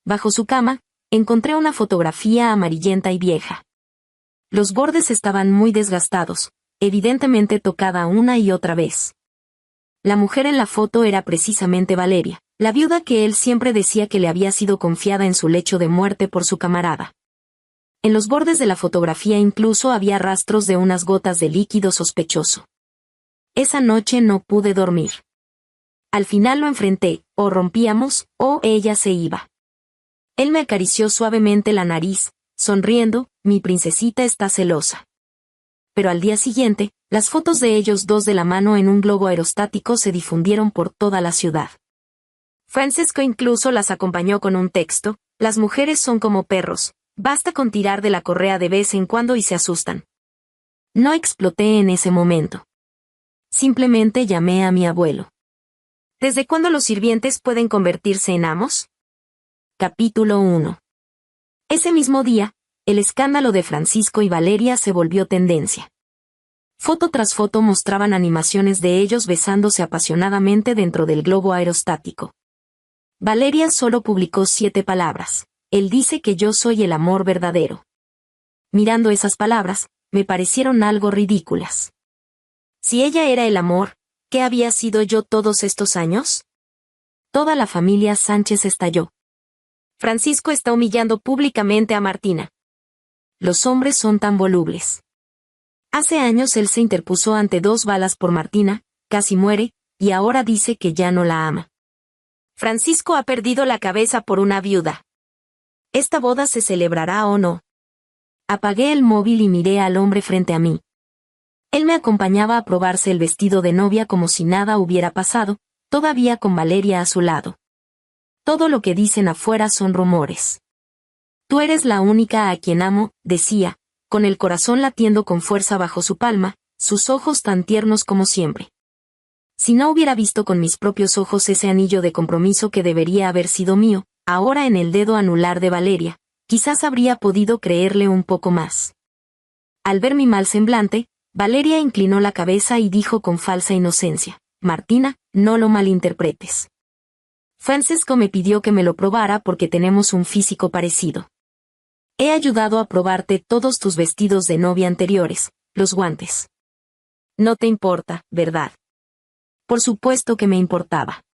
Bajo su cama, encontré una fotografía amarillenta y vieja. Los bordes estaban muy desgastados, evidentemente tocada una y otra vez. La mujer en la foto era precisamente Valeria, la viuda que él siempre decía que le había sido confiada en su lecho de muerte por su camarada. En los bordes de la fotografía incluso había rastros de unas gotas de líquido sospechoso. Esa noche no pude dormir. Al final lo enfrenté, o rompíamos, o ella se iba. Él me acarició suavemente la nariz, sonriendo, mi princesita está celosa. Pero al día siguiente, las fotos de ellos dos de la mano en un globo aerostático se difundieron por toda la ciudad. Francesco incluso las acompañó con un texto: las mujeres son como perros, basta con tirar de la correa de vez en cuando y se asustan. No exploté en ese momento. Simplemente llamé a mi abuelo. ¿Desde cuándo los sirvientes pueden convertirse en amos? Capítulo 1. Ese mismo día, el escándalo de Francisco y Valeria se volvió tendencia. Foto tras foto mostraban animaciones de ellos besándose apasionadamente dentro del globo aerostático. Valeria solo publicó 7 palabras: él dice que yo soy el amor verdadero. Mirando esas palabras, me parecieron algo ridículas. Si ella era el amor, ¿qué había sido yo todos estos años? Toda la familia Sánchez estalló. Francisco está humillando públicamente a Martina. Los hombres son tan volubles. Hace años él se interpuso ante 2 balas por Martina, casi muere, y ahora dice que ya no la ama. Francisco ha perdido la cabeza por una viuda. ¿Esta boda se celebrará o no? Apagué el móvil y miré al hombre frente a mí. Él me acompañaba a probarse el vestido de novia como si nada hubiera pasado, todavía con Valeria a su lado. Todo lo que dicen afuera son rumores. Tú eres la única a quien amo, decía, con el corazón latiendo con fuerza bajo su palma, sus ojos tan tiernos como siempre. Si no hubiera visto con mis propios ojos ese anillo de compromiso que debería haber sido mío, ahora en el dedo anular de Valeria, quizás habría podido creerle un poco más. Al ver mi mal semblante, Valeria inclinó la cabeza y dijo con falsa inocencia: Martina, no lo malinterpretes. Francesco me pidió que me lo probara porque tenemos un físico parecido. He ayudado a probarte todos tus vestidos de novia anteriores, los guantes. No te importa, ¿verdad? Por supuesto que me importaba.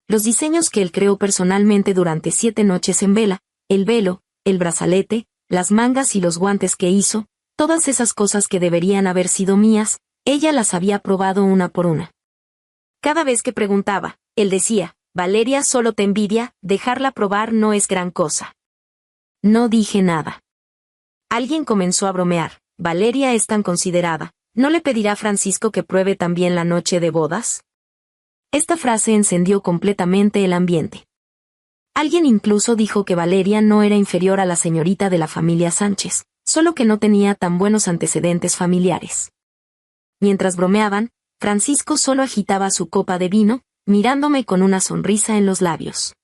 Los diseños que él creó personalmente durante 7 noches en vela, el velo, el brazalete, las mangas y los guantes que hizo, todas esas cosas que deberían haber sido mías, ella las había probado una por una. Cada vez que preguntaba, él decía: Valeria solo te envidia, dejarla probar no es gran cosa. No dije nada. Alguien comenzó a bromear: Valeria es tan considerada, ¿no le pedirá a Francisco que pruebe también la noche de bodas? Esta frase encendió completamente el ambiente. Alguien incluso dijo que Valeria no era inferior a la señorita de la familia Sánchez, solo que no tenía tan buenos antecedentes familiares. Mientras bromeaban, Francisco solo agitaba su copa de vino, mirándome con una sonrisa en los labios.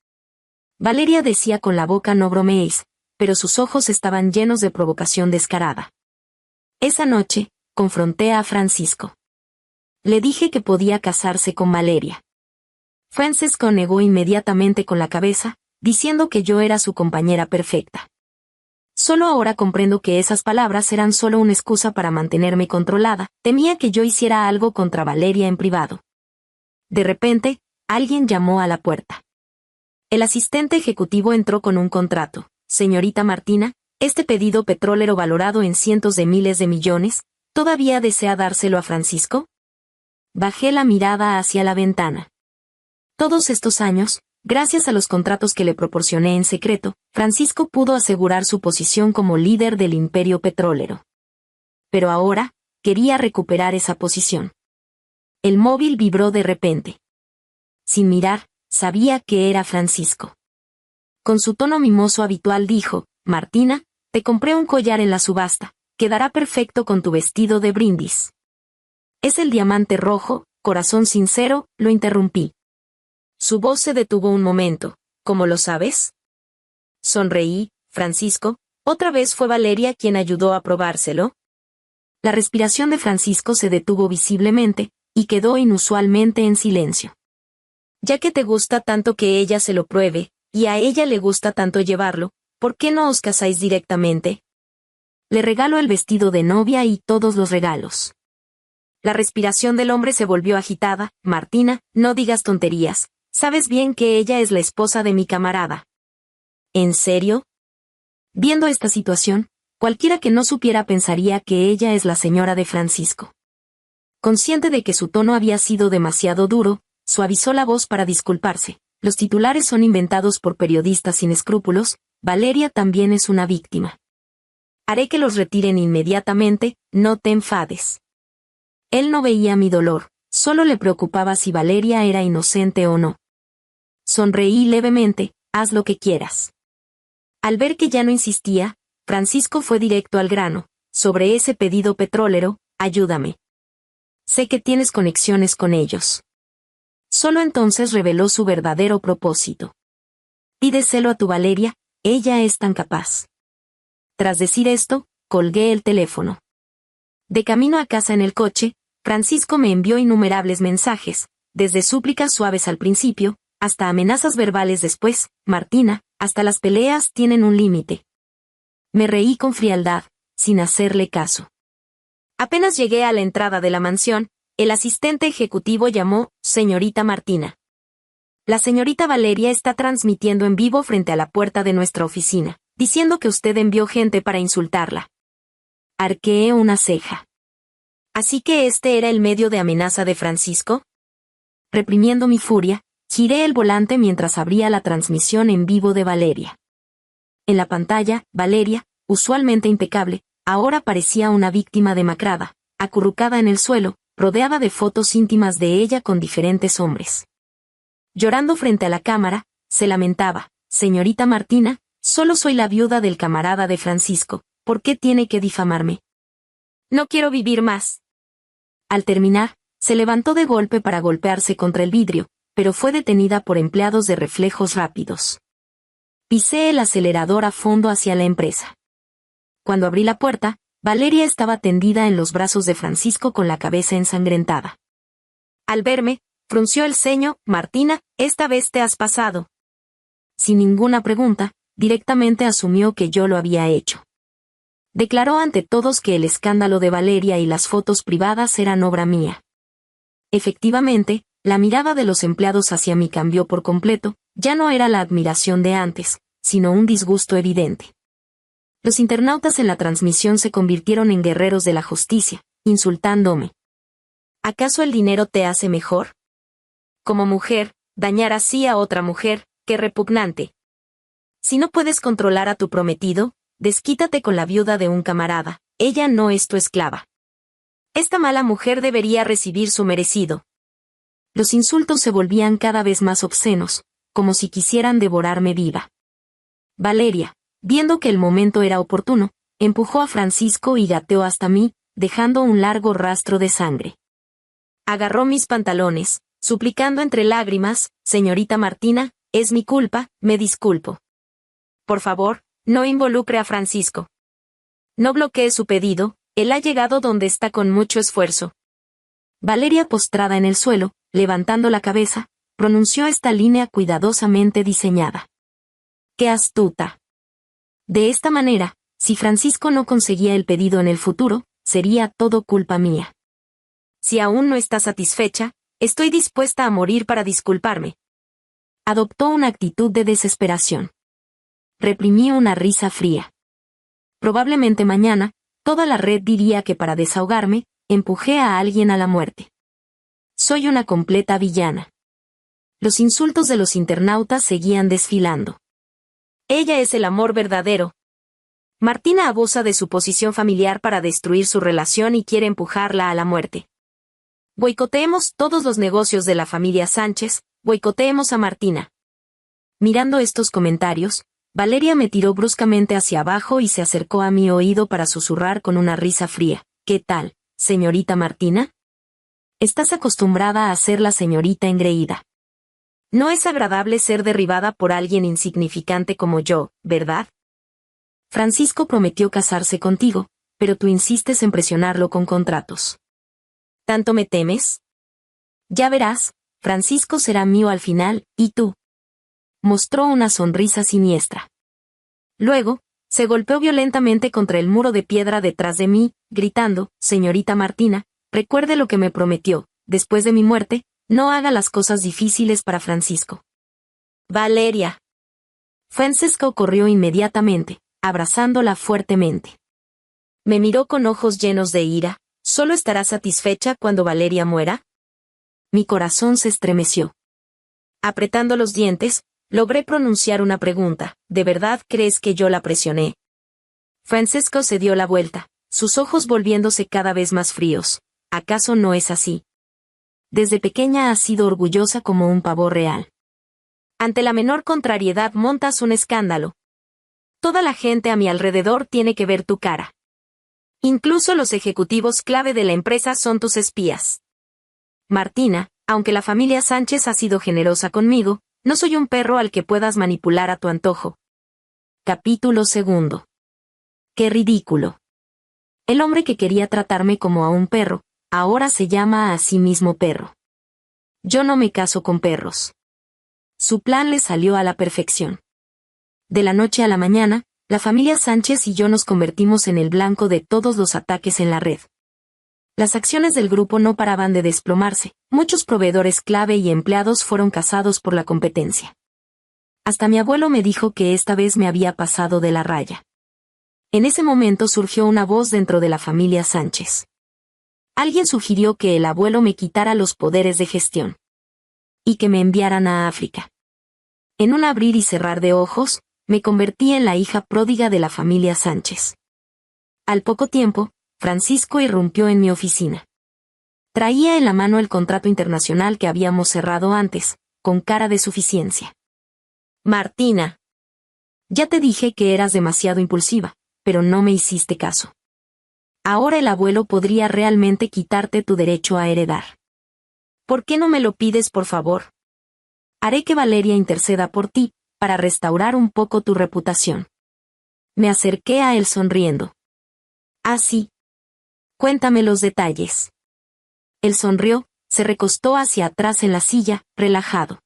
Valeria decía con la boca: no bromeéis, pero sus ojos estaban llenos de provocación descarada. Esa noche, confronté a Francisco. Le dije que podía casarse con Valeria. Francesco negó inmediatamente con la cabeza, diciendo que yo era su compañera perfecta. Solo ahora comprendo que esas palabras eran solo una excusa para mantenerme controlada. Temía que yo hiciera algo contra Valeria en privado. De repente, alguien llamó a la puerta. El asistente ejecutivo entró con un contrato. Señorita Martina, este pedido petrolero valorado en cientos de miles de millones, ¿todavía desea dárselo a Francisco? Bajé la mirada hacia la ventana. Todos estos años, gracias a los contratos que le proporcioné en secreto, Francisco pudo asegurar su posición como líder del imperio petrolero. Pero ahora, quería recuperar esa posición. El móvil vibró de repente. Sin mirar, sabía que era Francisco. Con su tono mimoso habitual dijo: Martina, te compré un collar en la subasta, quedará perfecto con tu vestido de brindis. Es el diamante rojo, corazón sincero, lo interrumpí. Su voz se detuvo un momento. ¿Cómo lo sabes? Sonreí. Francisco, ¿otra vez fue Valeria quien ayudó a probárselo? La respiración de Francisco se detuvo visiblemente, y quedó inusualmente en silencio. Ya que te gusta tanto que ella se lo pruebe, Y a ella le gusta tanto llevarlo, ¿por qué no os casáis directamente? Le regalo el vestido de novia y todos los regalos. La respiración del hombre se volvió agitada. Martina, no digas tonterías. Sabes bien que ella es la esposa de mi camarada. ¿En serio? Viendo esta situación, cualquiera que no supiera pensaría que ella es la señora de Francisco. Consciente de que su tono había sido demasiado duro, suavizó la voz para disculparse. Los titulares son inventados por periodistas sin escrúpulos. Valeria también es una víctima. Haré que los retiren inmediatamente, no te enfades. Él no veía mi dolor, solo le preocupaba si Valeria era inocente o no. Sonreí levemente, haz lo que quieras. Al ver que ya no insistía, Francisco fue directo al grano. Sobre ese pedido petrolero, ayúdame. Sé que tienes conexiones con ellos. Solo entonces reveló su verdadero propósito. Pídeselo a tu Valeria, ella es tan capaz. Tras decir esto, colgué el teléfono. De camino a casa en el coche, Francisco me envió innumerables mensajes, desde súplicas suaves al principio, hasta amenazas verbales después. Martina, hasta las peleas tienen un límite. Me reí con frialdad, sin hacerle caso. Apenas llegué a la entrada de la mansión, el asistente ejecutivo llamó, señorita Martina. La señorita Valeria está transmitiendo en vivo frente a la puerta de nuestra oficina, diciendo que usted envió gente para insultarla. Arqueé una ceja. ¿Así que este era el medio de amenaza de Francisco? Reprimiendo mi furia, giré el volante mientras abría la transmisión en vivo de Valeria. En la pantalla, Valeria, usualmente impecable, ahora parecía una víctima demacrada, acurrucada en el suelo, rodeada de fotos íntimas de ella con diferentes hombres. Llorando frente a la cámara, se lamentaba, señorita Martina, solo soy la viuda del camarada de Francisco, ¿por qué tiene que difamarme? No quiero vivir más. Al terminar, se levantó de golpe para golpearse contra el vidrio, pero fue detenida por empleados de reflejos rápidos. Pisé el acelerador a fondo hacia la empresa. Cuando abrí la puerta, Valeria estaba tendida en los brazos de Francisco con la cabeza ensangrentada. Al verme, frunció el ceño. Martina, esta vez te has pasado. Sin ninguna pregunta, directamente asumió que yo lo había hecho. Declaró ante todos que el escándalo de Valeria y las fotos privadas eran obra mía. Efectivamente, la mirada de los empleados hacia mí cambió por completo, ya no era la admiración de antes, sino un disgusto evidente. Los internautas en la transmisión se convirtieron en guerreros de la justicia, insultándome. ¿Acaso el dinero te hace mejor? Como mujer, dañar así a otra mujer, qué repugnante. Si no puedes controlar a tu prometido, desquítate con la viuda de un camarada, ella no es tu esclava. Esta mala mujer debería recibir su merecido. Los insultos se volvían cada vez más obscenos, como si quisieran devorarme viva. Valeria, viendo que el momento era oportuno, empujó a Francisco y gateó hasta mí, dejando un largo rastro de sangre. Agarró mis pantalones, suplicando entre lágrimas, señorita Martina, es mi culpa, me disculpo. Por favor, no involucre a Francisco. No bloquee su pedido, él ha llegado donde está con mucho esfuerzo. Valeria, postrada en el suelo, levantando la cabeza, pronunció esta línea cuidadosamente diseñada. ¡Qué astuta! De esta manera, si Francisco no conseguía el pedido en el futuro, sería todo culpa mía. Si aún no está satisfecha, estoy dispuesta a morir para disculparme. Adoptó una actitud de desesperación. Reprimí una risa fría. Probablemente mañana, toda la red diría que para desahogarme, empujé a alguien a la muerte. Soy una completa villana. Los insultos de los internautas seguían desfilando. Ella es el amor verdadero. Martina abusa de su posición familiar para destruir su relación y quiere empujarla a la muerte. Boicoteemos todos los negocios de la familia Sánchez, boicoteemos a Martina. Mirando estos comentarios, Valeria me tiró bruscamente hacia abajo y se acercó a mi oído para susurrar con una risa fría. ¿Qué tal, señorita Martina? Estás acostumbrada a ser la señorita engreída. No es agradable ser derribada por alguien insignificante como yo, ¿verdad? Francisco prometió casarse contigo, pero tú insistes en presionarlo con contratos. ¿Tanto me temes? Ya verás, Francisco será mío al final, ¿y tú? mostró una sonrisa siniestra. Luego, se golpeó violentamente contra el muro de piedra detrás de mí, gritando: «Señorita Martina, recuerde lo que me prometió, después de mi muerte, no haga las cosas difíciles para Francisco». «Valeria». Francesco corrió inmediatamente, abrazándola fuertemente. Me miró con ojos llenos de ira. ¿Solo estarás satisfecha cuando Valeria muera? Mi corazón se estremeció. Apretando los dientes, logré pronunciar una pregunta: ¿de verdad crees que yo la presioné? Francesco se dio la vuelta, sus ojos volviéndose cada vez más fríos. ¿Acaso no es así? Desde pequeña has sido orgullosa como un pavo real. Ante la menor contrariedad montas un escándalo. Toda la gente a mi alrededor tiene que ver tu cara. Incluso los ejecutivos clave de la empresa son tus espías. Martina, aunque la familia Sánchez ha sido generosa conmigo, no soy un perro al que puedas manipular a tu antojo. Capítulo 2. ¡Qué ridículo! El hombre que quería tratarme como a un perro, ahora se llama a sí mismo perro. Yo no me caso con perros. Su plan le salió a la perfección. De la noche a la mañana, la familia Sánchez y yo nos convertimos en el blanco de todos los ataques en la red. Las acciones del grupo no paraban de desplomarse, muchos proveedores clave y empleados fueron casados por la competencia. Hasta mi abuelo me dijo que esta vez me había pasado de la raya. En ese momento surgió una voz dentro de la familia Sánchez. Alguien sugirió que el abuelo me quitara los poderes de gestión y que me enviaran a África. En un abrir y cerrar de ojos, me convertí en la hija pródiga de la familia Sánchez. Al poco tiempo, Francisco irrumpió en mi oficina. Traía en la mano el contrato internacional que habíamos cerrado antes, con cara de suficiencia. Martina. Ya te dije que eras demasiado impulsiva, pero no me hiciste caso. Ahora el abuelo podría realmente quitarte tu derecho a heredar. ¿Por qué no me lo pides, por favor? Haré que Valeria interceda por ti, para restaurar un poco tu reputación. Me acerqué a él sonriendo. Ah, sí. Cuéntame los detalles. Él sonrió, se recostó hacia atrás en la silla, relajado.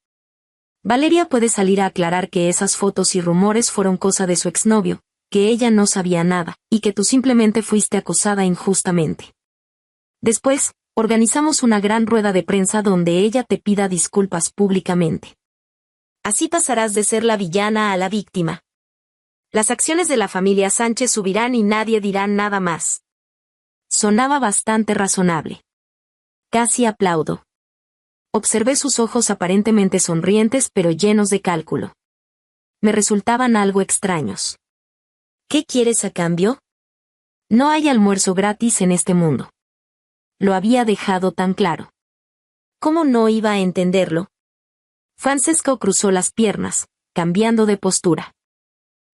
Valeria puede salir a aclarar que esas fotos y rumores fueron cosa de su exnovio, que ella no sabía nada, y que tú simplemente fuiste acosada injustamente. Después, organizamos una gran rueda de prensa donde ella te pida disculpas públicamente. Así pasarás de ser la villana a la víctima. Las acciones de la familia Sánchez subirán y nadie dirá nada más. Sonaba bastante razonable. Casi aplaudo. Observé sus ojos aparentemente sonrientes pero llenos de cálculo. Me resultaban algo extraños. ¿Qué quieres a cambio? No hay almuerzo gratis en este mundo. Lo había dejado tan claro. ¿Cómo no iba a entenderlo? Francesco cruzó las piernas, cambiando de postura.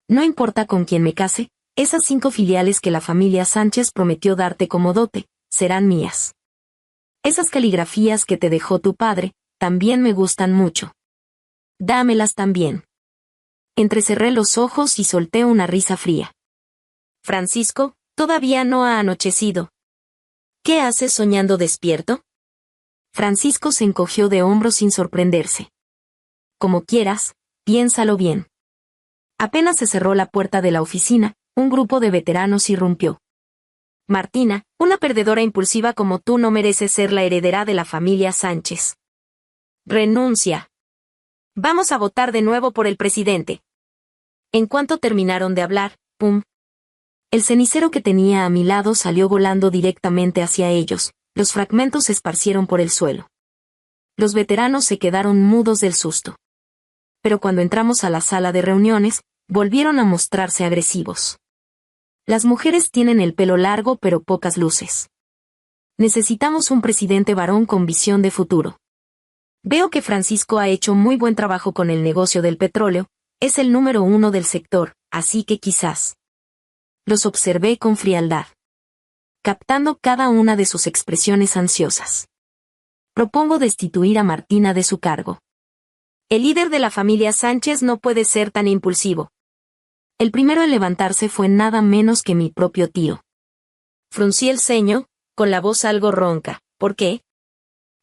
No importa con quién me case, esas 5 filiales que la familia Sánchez prometió darte como dote, serán mías. Esas caligrafías que te dejó tu padre, también me gustan mucho. Dámelas también. Entrecerré los ojos y solté una risa fría. Francisco, todavía no ha anochecido. ¿Qué haces soñando despierto? Francisco se encogió de hombros sin sorprenderse. Como quieras, piénsalo bien. Apenas se cerró la puerta de la oficina, un grupo de veteranos irrumpió. Martina, una perdedora impulsiva como tú no merece ser la heredera de la familia Sánchez. Renuncia. Vamos a votar de nuevo por el presidente. En cuanto terminaron de hablar, ¡pum! El cenicero que tenía a mi lado salió volando directamente hacia ellos, los fragmentos se esparcieron por el suelo. Los veteranos se quedaron mudos del susto. Pero cuando entramos a la sala de reuniones, volvieron a mostrarse agresivos. Las mujeres tienen el pelo largo pero pocas luces. Necesitamos un presidente varón con visión de futuro. Veo que Francisco ha hecho muy buen trabajo con el negocio del petróleo, es el número 1 del sector, así que quizás. Los observé con frialdad, captando cada una de sus expresiones ansiosas. Propongo destituir a Martina de su cargo. El líder de la familia Sánchez no puede ser tan impulsivo. El primero en levantarse fue nada menos que mi propio tío. Fruncí el ceño, con la voz algo ronca. ¿Por qué?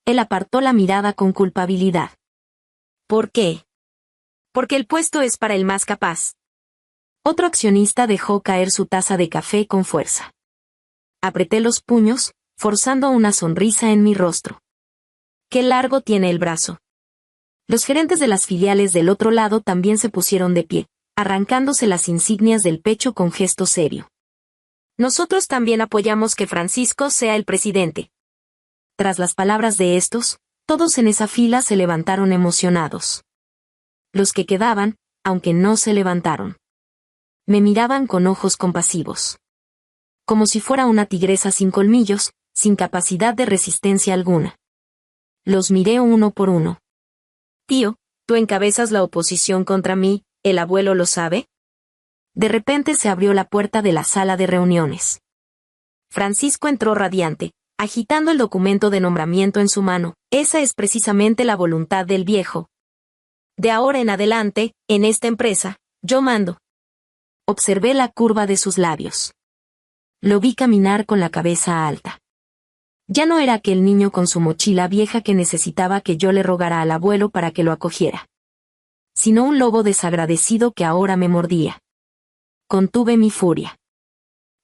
Él apartó la mirada con culpabilidad. ¿Por qué? Porque el puesto es para el más capaz. Otro accionista dejó caer su taza de café con fuerza. Apreté los puños, forzando una sonrisa en mi rostro. ¡Qué largo tiene el brazo! Los gerentes de las filiales del otro lado también se pusieron de pie, arrancándose las insignias del pecho con gesto serio. Nosotros también apoyamos que Francisco sea el presidente. Tras las palabras de estos, todos en esa fila se levantaron emocionados. Los que quedaban, aunque no se levantaron, me miraban con ojos compasivos. Como si fuera una tigresa sin colmillos, sin capacidad de resistencia alguna. Los miré uno por uno. Tío, ¿tú encabezas la oposición contra mí, el abuelo lo sabe? De repente se abrió la puerta de la sala de reuniones. Francisco entró radiante, agitando el documento de nombramiento en su mano. Esa es precisamente la voluntad del viejo. De ahora en adelante, en esta empresa, yo mando. Observé la curva de sus labios. Lo vi caminar con la cabeza alta. Ya no era aquel niño con su mochila vieja que necesitaba que yo le rogara al abuelo para que lo acogiera, sino un lobo desagradecido que ahora me mordía. Contuve mi furia.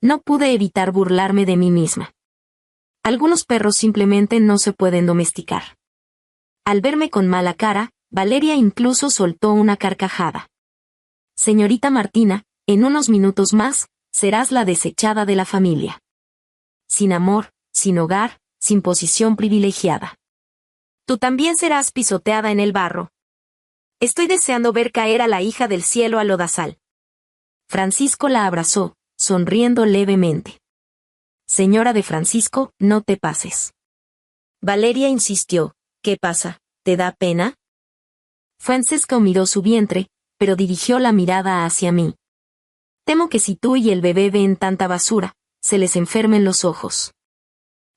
No pude evitar burlarme de mí misma. Algunos perros simplemente no se pueden domesticar. Al verme con mala cara, Valeria incluso soltó una carcajada. Señorita Martina, en unos minutos más, serás la desechada de la familia. Sin amor, sin hogar, sin posición privilegiada. Tú también serás pisoteada en el barro. Estoy deseando ver caer a la hija del cielo al lodazal. Francisco la abrazó, sonriendo levemente. Señora de Francisco, no te pases. Valeria insistió. ¿Qué pasa? ¿Te da pena? Francisco miró su vientre, pero dirigió la mirada hacia mí. Temo que si tú y el bebé ven tanta basura, se les enfermen los ojos.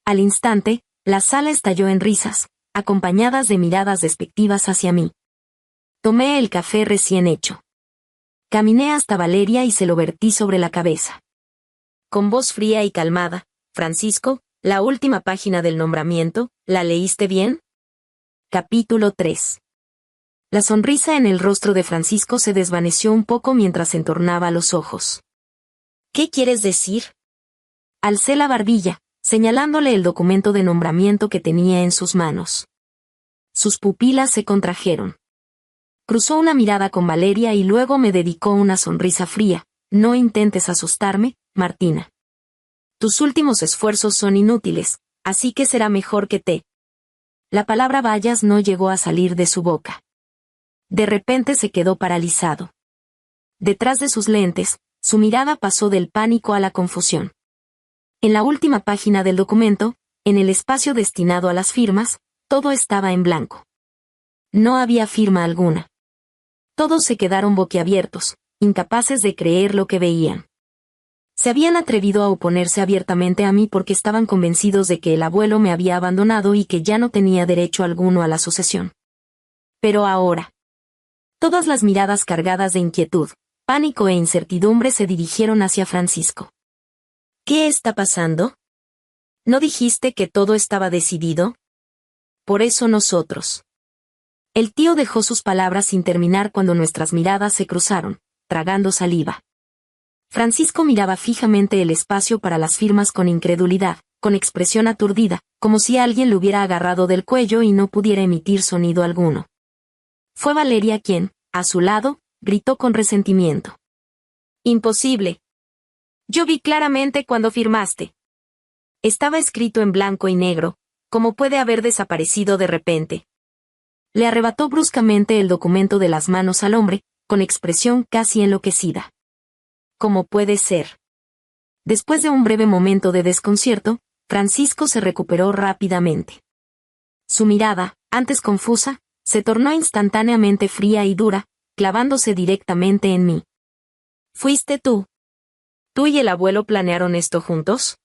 Al instante, la sala estalló en risas, acompañadas de miradas despectivas hacia mí. Tomé el café recién hecho. Caminé hasta Valeria y se lo vertí sobre la cabeza. Con voz fría y calmada, Francisco, la última página del nombramiento, ¿la leíste bien? Capítulo 3. La sonrisa en el rostro de Francisco se desvaneció un poco mientras entornaba los ojos. ¿Qué quieres decir? Alcé la barbilla, señalándole el documento de nombramiento que tenía en sus manos. Sus pupilas se contrajeron. Cruzó una mirada con Valeria y luego me dedicó una sonrisa fría. No intentes asustarme, Martina. Tus últimos esfuerzos son inútiles, así que será mejor que te... La palabra vayas no llegó a salir de su boca. De repente se quedó paralizado. Detrás de sus lentes, su mirada pasó del pánico a la confusión. En la última página del documento, en el espacio destinado a las firmas, todo estaba en blanco. No había firma alguna. Todos se quedaron boquiabiertos, incapaces de creer lo que veían. Se habían atrevido a oponerse abiertamente a mí porque estaban convencidos de que el abuelo me había abandonado y que ya no tenía derecho alguno a la sucesión. Pero ahora... Todas las miradas cargadas de inquietud, pánico e incertidumbre se dirigieron hacia Francisco. ¿Qué está pasando? ¿No dijiste que todo estaba decidido? Por eso nosotros... El tío dejó sus palabras sin terminar cuando nuestras miradas se cruzaron, tragando saliva. Francisco miraba fijamente el espacio para las firmas con incredulidad, con expresión aturdida, como si alguien lo hubiera agarrado del cuello y no pudiera emitir sonido alguno. Fue Valeria quien, a su lado, gritó con resentimiento. Imposible. Yo vi claramente cuando firmaste. Estaba escrito en blanco y negro, ¿cómo puede haber desaparecido de repente? Le arrebató bruscamente el documento de las manos al hombre, con expresión casi enloquecida. ¿Cómo puede ser? Después de un breve momento de desconcierto, Francisco se recuperó rápidamente. Su mirada, antes confusa, se tornó instantáneamente fría y dura, clavándose directamente en mí. ¿Fuiste tú? ¿Tú y el abuelo planearon esto juntos?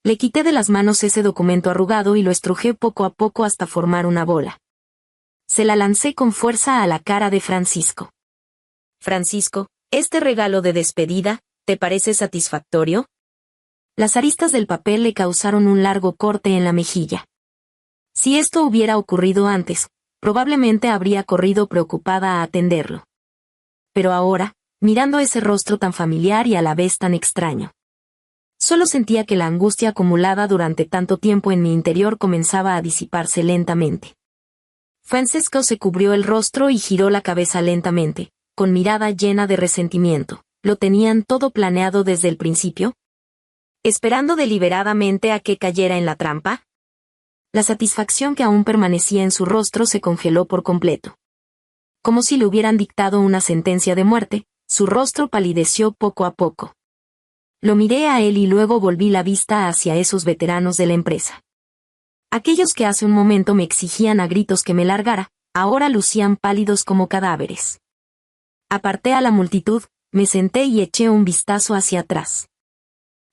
Le quité de las manos ese documento arrugado y lo estrujé poco a poco hasta formar una bola. Se la lancé con fuerza a la cara de Francisco. Francisco, ¿este regalo de despedida, te parece satisfactorio? Las aristas del papel le causaron un largo corte en la mejilla. Si esto hubiera ocurrido antes, probablemente habría corrido preocupada a atenderlo. Pero ahora, mirando ese rostro tan familiar y a la vez tan extraño, solo sentía que la angustia acumulada durante tanto tiempo en mi interior comenzaba a disiparse lentamente. Francesco se cubrió el rostro y giró la cabeza lentamente, con mirada llena de resentimiento. ¿Lo tenían todo planeado desde el principio? ¿Esperando deliberadamente a que cayera en la trampa? La satisfacción que aún permanecía en su rostro se congeló por completo. Como si le hubieran dictado una sentencia de muerte, su rostro palideció poco a poco. Lo miré a él y luego volví la vista hacia esos veteranos de la empresa. Aquellos que hace un momento me exigían a gritos que me largara, ahora lucían pálidos como cadáveres. Aparté a la multitud, me senté y eché un vistazo hacia atrás.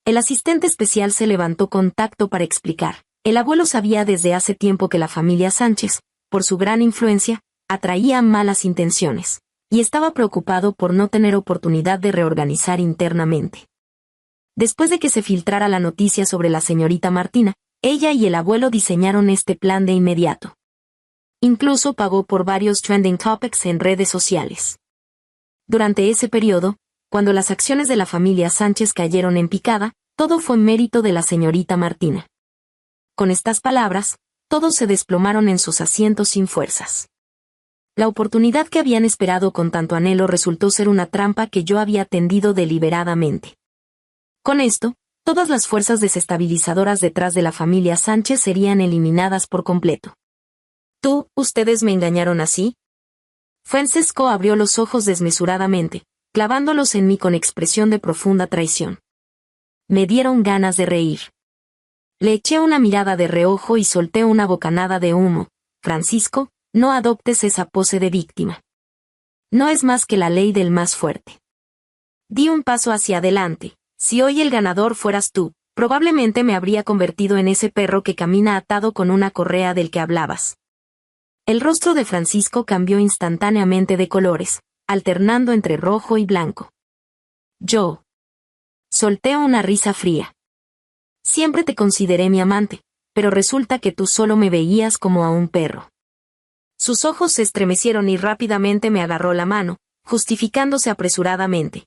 El asistente especial se levantó con tacto para explicar. El abuelo sabía desde hace tiempo que la familia Sánchez, por su gran influencia, atraía malas intenciones, y estaba preocupado por no tener oportunidad de reorganizar internamente. Después de que se filtrara la noticia sobre la señorita Martina, ella y el abuelo diseñaron este plan de inmediato. Incluso pagó por varios trending topics en redes sociales. Durante ese periodo, cuando las acciones de la familia Sánchez cayeron en picada, todo fue mérito de la señorita Martina. Con estas palabras, todos se desplomaron en sus asientos sin fuerzas. La oportunidad que habían esperado con tanto anhelo resultó ser una trampa que yo había tendido deliberadamente. Con esto, todas las fuerzas desestabilizadoras detrás de la familia Sánchez serían eliminadas por completo. ¿Ustedes me engañaron así? Francesco abrió los ojos desmesuradamente, clavándolos en mí con expresión de profunda traición. Me dieron ganas de reír. Le eché una mirada de reojo y solté una bocanada de humo. Francisco, no adoptes esa pose de víctima. No es más que la ley del más fuerte. Di un paso hacia adelante. Si hoy el ganador fueras tú, probablemente me habría convertido en ese perro que camina atado con una correa del que hablabas. El rostro de Francisco cambió instantáneamente de colores, alternando entre rojo y blanco. Yo solté una risa fría. Siempre te consideré mi amante, pero resulta que tú solo me veías como a un perro. Sus ojos se estremecieron y rápidamente me agarró la mano, justificándose apresuradamente.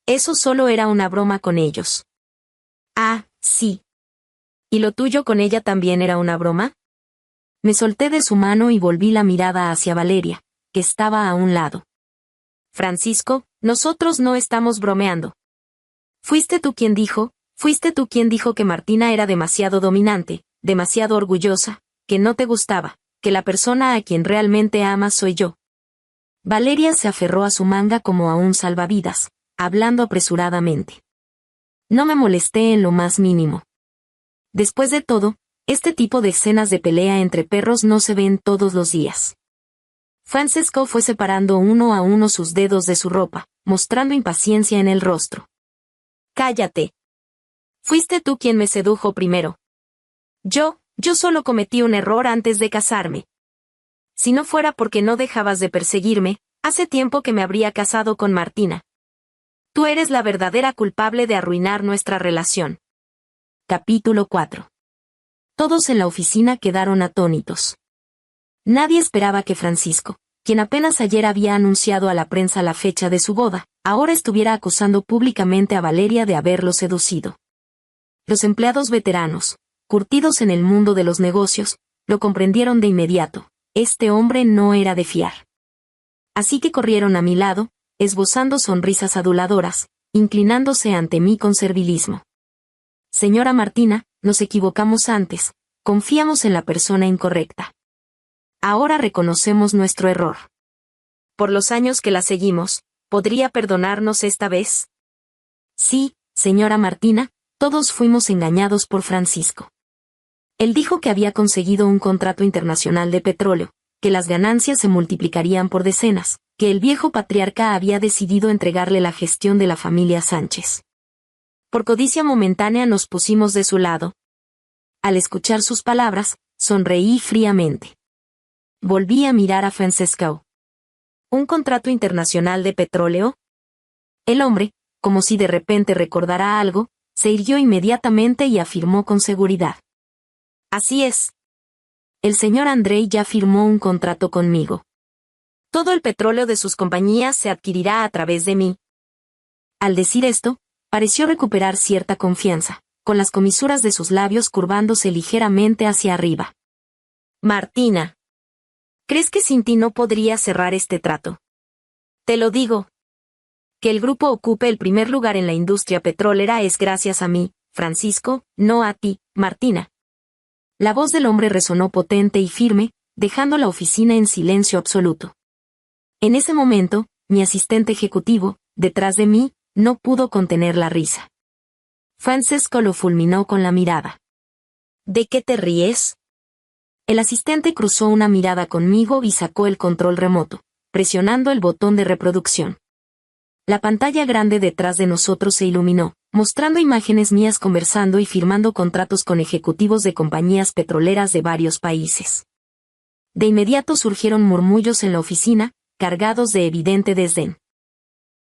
Eso solo era una broma con ellos. Ah, sí. ¿Y lo tuyo con ella también era una broma? Me solté de su mano y volví la mirada hacia Valeria, que estaba a un lado. Francisco, nosotros no estamos bromeando. Fuiste tú quien dijo que Martina era demasiado dominante, demasiado orgullosa, que no te gustaba, que la persona a quien realmente amas soy yo. Valeria se aferró a su manga como a un salvavidas, hablando apresuradamente. No me molesté en lo más mínimo. Después de todo, este tipo de escenas de pelea entre perros no se ven todos los días. Francesco fue separando uno a uno sus dedos de su ropa, mostrando impaciencia en el rostro. Cállate. Fuiste tú quien me sedujo primero. Yo solo cometí un error antes de casarme. Si no fuera porque no dejabas de perseguirme, hace tiempo que me habría casado con Martina. Tú eres la verdadera culpable de arruinar nuestra relación. Capítulo 4. Todos en la oficina quedaron atónitos. Nadie esperaba que Francisco, quien apenas ayer había anunciado a la prensa la fecha de su boda, ahora estuviera acusando públicamente a Valeria de haberlo seducido. Los empleados veteranos, curtidos en el mundo de los negocios, lo comprendieron de inmediato. Este hombre no era de fiar. Así que corrieron a mi lado, esbozando sonrisas aduladoras, inclinándose ante mí con servilismo. Señora Martina, nos equivocamos antes, confiamos en la persona incorrecta. Ahora reconocemos nuestro error. Por los años que la seguimos, ¿podría perdonarnos esta vez? Sí, señora Martina, todos fuimos engañados por Francisco. Él dijo que había conseguido un contrato internacional de petróleo, que las ganancias se multiplicarían por decenas, que el viejo patriarca había decidido entregarle la gestión de la familia Sánchez. Por codicia momentánea nos pusimos de su lado. Al escuchar sus palabras, sonreí fríamente. Volví a mirar a Francesco. ¿Un contrato internacional de petróleo? El hombre, como si de repente recordara algo, se irguió inmediatamente y afirmó con seguridad. Así es. el señor Andrei ya firmó un contrato conmigo. Todo el petróleo de sus compañías se adquirirá a través de mí. Al decir esto, pareció recuperar cierta confianza, con las comisuras de sus labios curvándose ligeramente hacia arriba. Martina. ¿Crees que sin ti no podría cerrar este trato? Te lo digo. Que el grupo ocupe el primer lugar en la industria petrolera es gracias a mí, Francisco, no a ti, Martina. La voz del hombre resonó potente y firme, dejando la oficina en silencio absoluto. En ese momento, mi asistente ejecutivo, detrás de mí, no pudo contener la risa. Francesco lo fulminó con la mirada. ¿De qué te ríes? El asistente cruzó una mirada conmigo y sacó el control remoto, presionando el botón de reproducción. La pantalla grande detrás de nosotros se iluminó, mostrando imágenes mías conversando y firmando contratos con ejecutivos de compañías petroleras de varios países. De inmediato surgieron murmullos en la oficina, cargados de evidente desdén.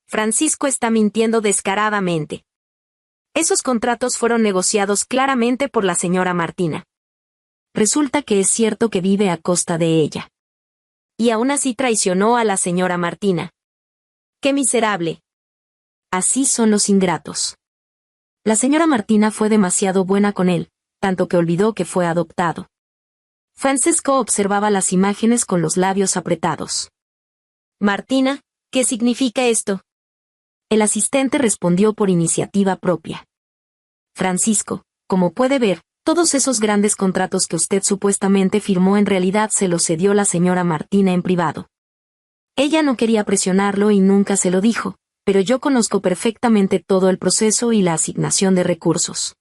Francisco está mintiendo descaradamente. Esos contratos fueron negociados claramente por la señora Martina. Resulta que es cierto que vive a costa de ella. Y aún así traicionó a la señora Martina. ¡Qué miserable! Así son los ingratos. La señora Martina fue demasiado buena con él, tanto que olvidó que fue adoptado. Francesco observaba las imágenes con los labios apretados. Martina, ¿qué significa esto? El asistente respondió por iniciativa propia. Francisco, como puede ver, todos esos grandes contratos que usted supuestamente firmó en realidad se los cedió la señora Martina en privado. Ella no quería presionarlo y nunca se lo dijo, pero yo conozco perfectamente todo el proceso y la asignación de recursos.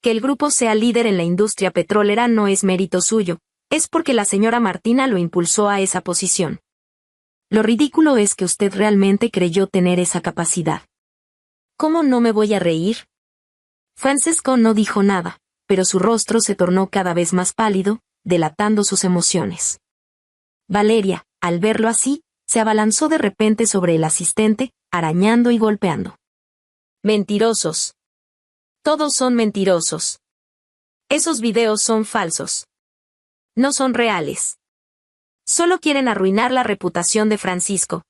Que el grupo sea líder en la industria petrolera no es mérito suyo, es porque la señora Martina lo impulsó a esa posición. Lo ridículo es que usted realmente creyó tener esa capacidad. ¿Cómo no me voy a reír? Francesco no dijo nada, pero su rostro se tornó cada vez más pálido, delatando sus emociones. Valeria, al verlo así, se abalanzó de repente sobre el asistente, arañando y golpeando. Mentirosos. Todos son mentirosos. Esos videos son falsos. No son reales. Solo quieren arruinar la reputación de Francisco.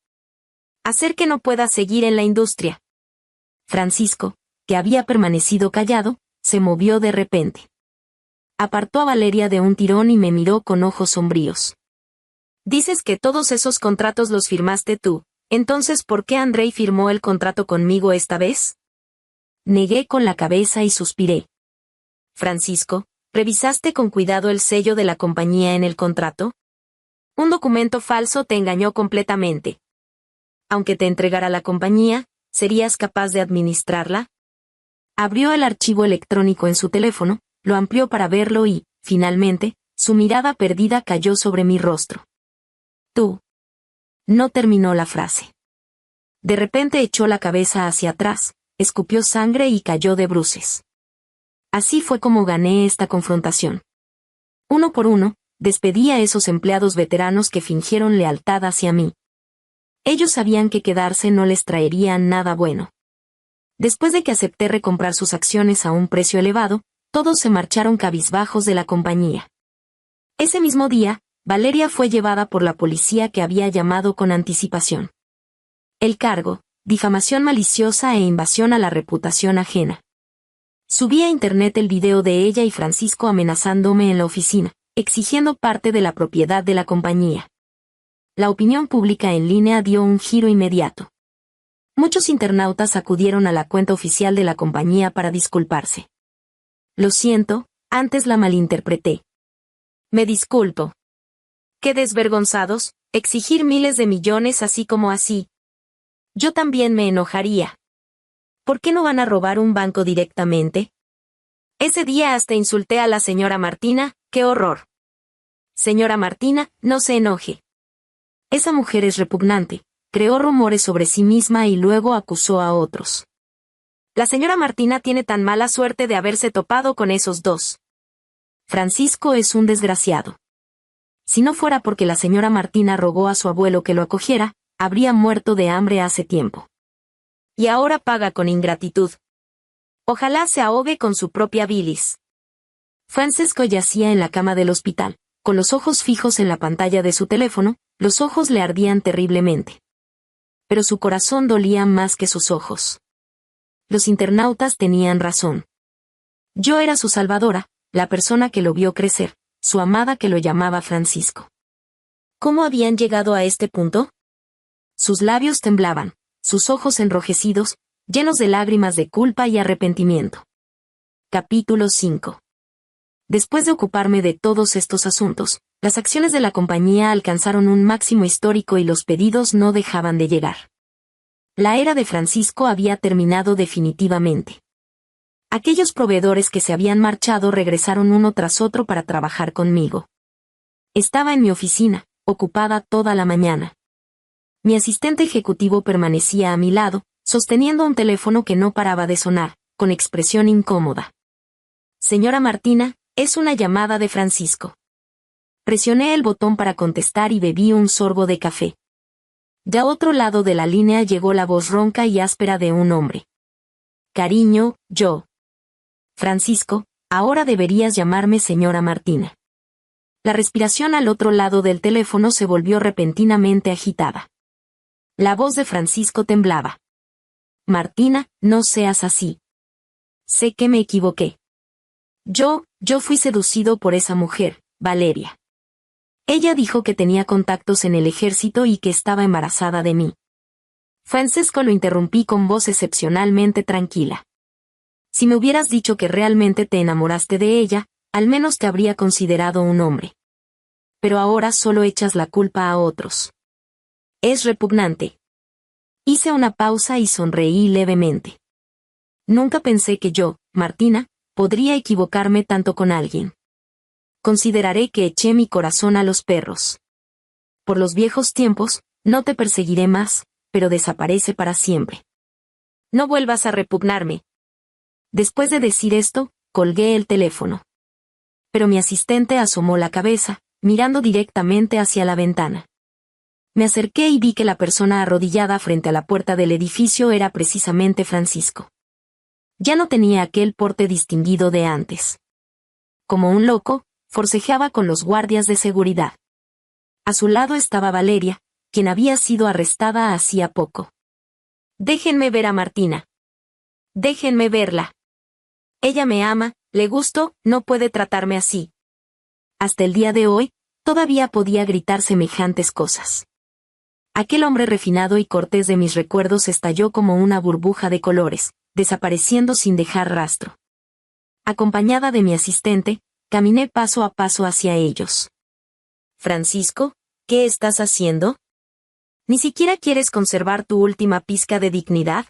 Hacer que no pueda seguir en la industria. Francisco, que había permanecido callado, se movió de repente. Apartó a Valeria de un tirón y me miró con ojos sombríos. Dices que todos esos contratos los firmaste tú, entonces ¿por qué Andrei firmó el contrato conmigo esta vez? Negué con la cabeza y suspiré. Francisco, ¿revisaste con cuidado el sello de la compañía en el contrato? Un documento falso te engañó completamente. Aunque te entregara la compañía, ¿serías capaz de administrarla? Abrió el archivo electrónico en su teléfono, lo amplió para verlo y, finalmente, su mirada perdida cayó sobre mi rostro. Tú. No terminó la frase. De repente echó la cabeza hacia atrás, escupió sangre y cayó de bruces. Así fue como gané esta confrontación. Uno por uno, despedí a esos empleados veteranos que fingieron lealtad hacia mí. Ellos sabían que quedarse no les traería nada bueno. Después de que acepté recomprar sus acciones a un precio elevado, todos se marcharon cabizbajos de la compañía. Ese mismo día, Valeria fue llevada por la policía que había llamado con anticipación. El cargo, difamación maliciosa e invasión a la reputación ajena. Subí a internet el video de ella y Francisco amenazándome en la oficina, exigiendo parte de la propiedad de la compañía. La opinión pública en línea dio un giro inmediato. Muchos internautas acudieron a la cuenta oficial de la compañía para disculparse. Lo siento, antes la malinterpreté. Me disculpo. Qué desvergonzados, exigir miles de millones así como así. Yo también me enojaría. ¿Por qué no van a robar un banco directamente? Ese día hasta insulté a la señora Martina, ¡qué horror! Señora Martina, no se enoje. Esa mujer es repugnante, creó rumores sobre sí misma y luego acusó a otros. La señora Martina tiene tan mala suerte de haberse topado con esos dos. Francisco es un desgraciado. Si no fuera porque la señora Martina rogó a su abuelo que lo acogiera, habría muerto de hambre hace tiempo. Y ahora paga con ingratitud. Ojalá se ahogue con su propia bilis. Francisco yacía en la cama del hospital, con los ojos fijos en la pantalla de su teléfono. Los ojos le ardían terriblemente. Pero su corazón dolía más que sus ojos. Los internautas tenían razón. Yo era su salvadora, la persona que lo vio crecer, su amada que lo llamaba Francisco. ¿Cómo habían llegado a este punto? Sus labios temblaban, sus ojos enrojecidos, llenos de lágrimas de culpa y arrepentimiento. Capítulo 5. Después de ocuparme de todos estos asuntos, las acciones de la compañía alcanzaron un máximo histórico y los pedidos no dejaban de llegar. La era de Francisco había terminado definitivamente. Aquellos proveedores que se habían marchado regresaron uno tras otro para trabajar conmigo. Estaba en mi oficina, ocupada toda la mañana. Mi asistente ejecutivo permanecía a mi lado, sosteniendo un teléfono que no paraba de sonar, con expresión incómoda. Señora Martina, es una llamada de Francisco. Presioné el botón para contestar y bebí un sorbo de café. De otro lado de la línea llegó la voz ronca y áspera de un hombre. Cariño, yo. Francisco, ahora deberías llamarme señora Martina. La respiración al otro lado del teléfono se volvió repentinamente agitada. La voz de Francisco temblaba. Martina, no seas así. Sé que me equivoqué. Yo fui seducido por esa mujer, Valeria. Ella dijo que tenía contactos en el ejército y que estaba embarazada de mí. Francisco, lo interrumpí con voz excepcionalmente tranquila. Si me hubieras dicho que realmente te enamoraste de ella, al menos te habría considerado un hombre. Pero ahora solo echas la culpa a otros. Es repugnante. Hice una pausa y sonreí levemente. Nunca pensé que yo, Martina, podría equivocarme tanto con alguien. Consideraré que eché mi corazón a los perros. Por los viejos tiempos, no te perseguiré más, pero desaparece para siempre. No vuelvas a repugnarme. Después de decir esto, colgué el teléfono. Pero mi asistente asomó la cabeza, mirando directamente hacia la ventana. Me acerqué y vi que la persona arrodillada frente a la puerta del edificio era precisamente Francisco. Ya no tenía aquel porte distinguido de antes. Como un loco, forcejeaba con los guardias de seguridad. A su lado estaba Valeria, quien había sido arrestada hacía poco. Déjenme ver a Martina. Déjenme verla. Ella me ama, le gusto, no puede tratarme así. Hasta el día de hoy, todavía podía gritar semejantes cosas. Aquel hombre refinado y cortés de mis recuerdos estalló como una burbuja de colores, desapareciendo sin dejar rastro. Acompañada de mi asistente, caminé paso a paso hacia ellos. Francisco, ¿qué estás haciendo? ¿Ni siquiera quieres conservar tu última pizca de dignidad?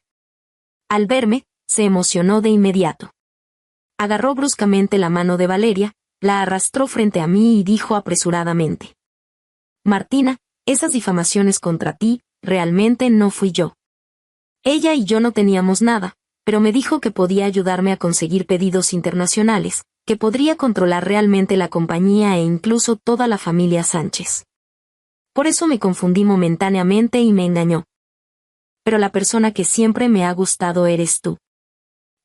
Al verme, se emocionó de inmediato. Agarró bruscamente la mano de Valeria, la arrastró frente a mí y dijo apresuradamente. Martina, esas difamaciones contra ti, realmente no fui yo. Ella y yo no teníamos nada, pero me dijo que podía ayudarme a conseguir pedidos internacionales, que podría controlar realmente la compañía e incluso toda la familia Sánchez. Por eso me confundí momentáneamente y me engañó. Pero la persona que siempre me ha gustado eres tú.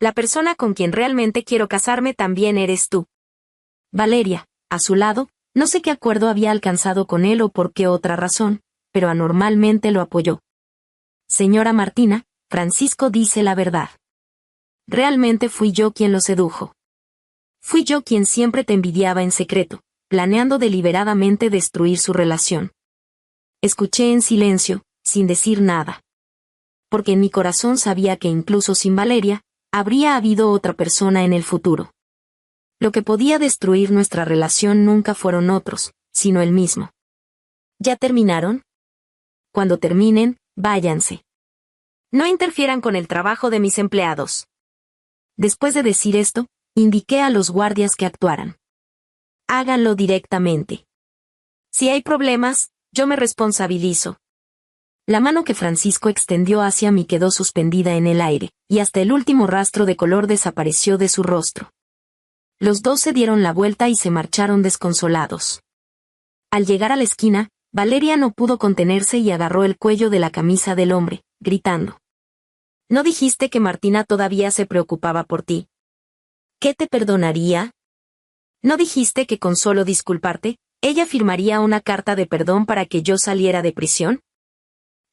La persona con quien realmente quiero casarme también eres tú. Valeria, a su lado, no sé qué acuerdo había alcanzado con él o por qué otra razón, pero anormalmente lo apoyó. Señora Martina, Francisco dice la verdad. Realmente fui yo quien lo sedujo. Fui yo quien siempre te envidiaba en secreto, planeando deliberadamente destruir su relación. Escuché en silencio, sin decir nada. Porque en mi corazón sabía que incluso sin Valeria, habría habido otra persona en el futuro. Lo que podía destruir nuestra relación nunca fueron otros, sino él mismo. ¿Ya terminaron? Cuando terminen, váyanse. No interfieran con el trabajo de mis empleados. Después de decir esto, indiqué a los guardias que actuaran. Háganlo directamente. Si hay problemas, yo me responsabilizo. La mano que Francisco extendió hacia mí quedó suspendida en el aire, y hasta el último rastro de color desapareció de su rostro. Los dos se dieron la vuelta y se marcharon desconsolados. Al llegar a la esquina, Valeria no pudo contenerse y agarró el cuello de la camisa del hombre, gritando. ¿No dijiste que Martina todavía se preocupaba por ti? ¿Qué te perdonaría? ¿No dijiste que con solo disculparte, ¿Ella firmaría una carta de perdón para que yo saliera de prisión?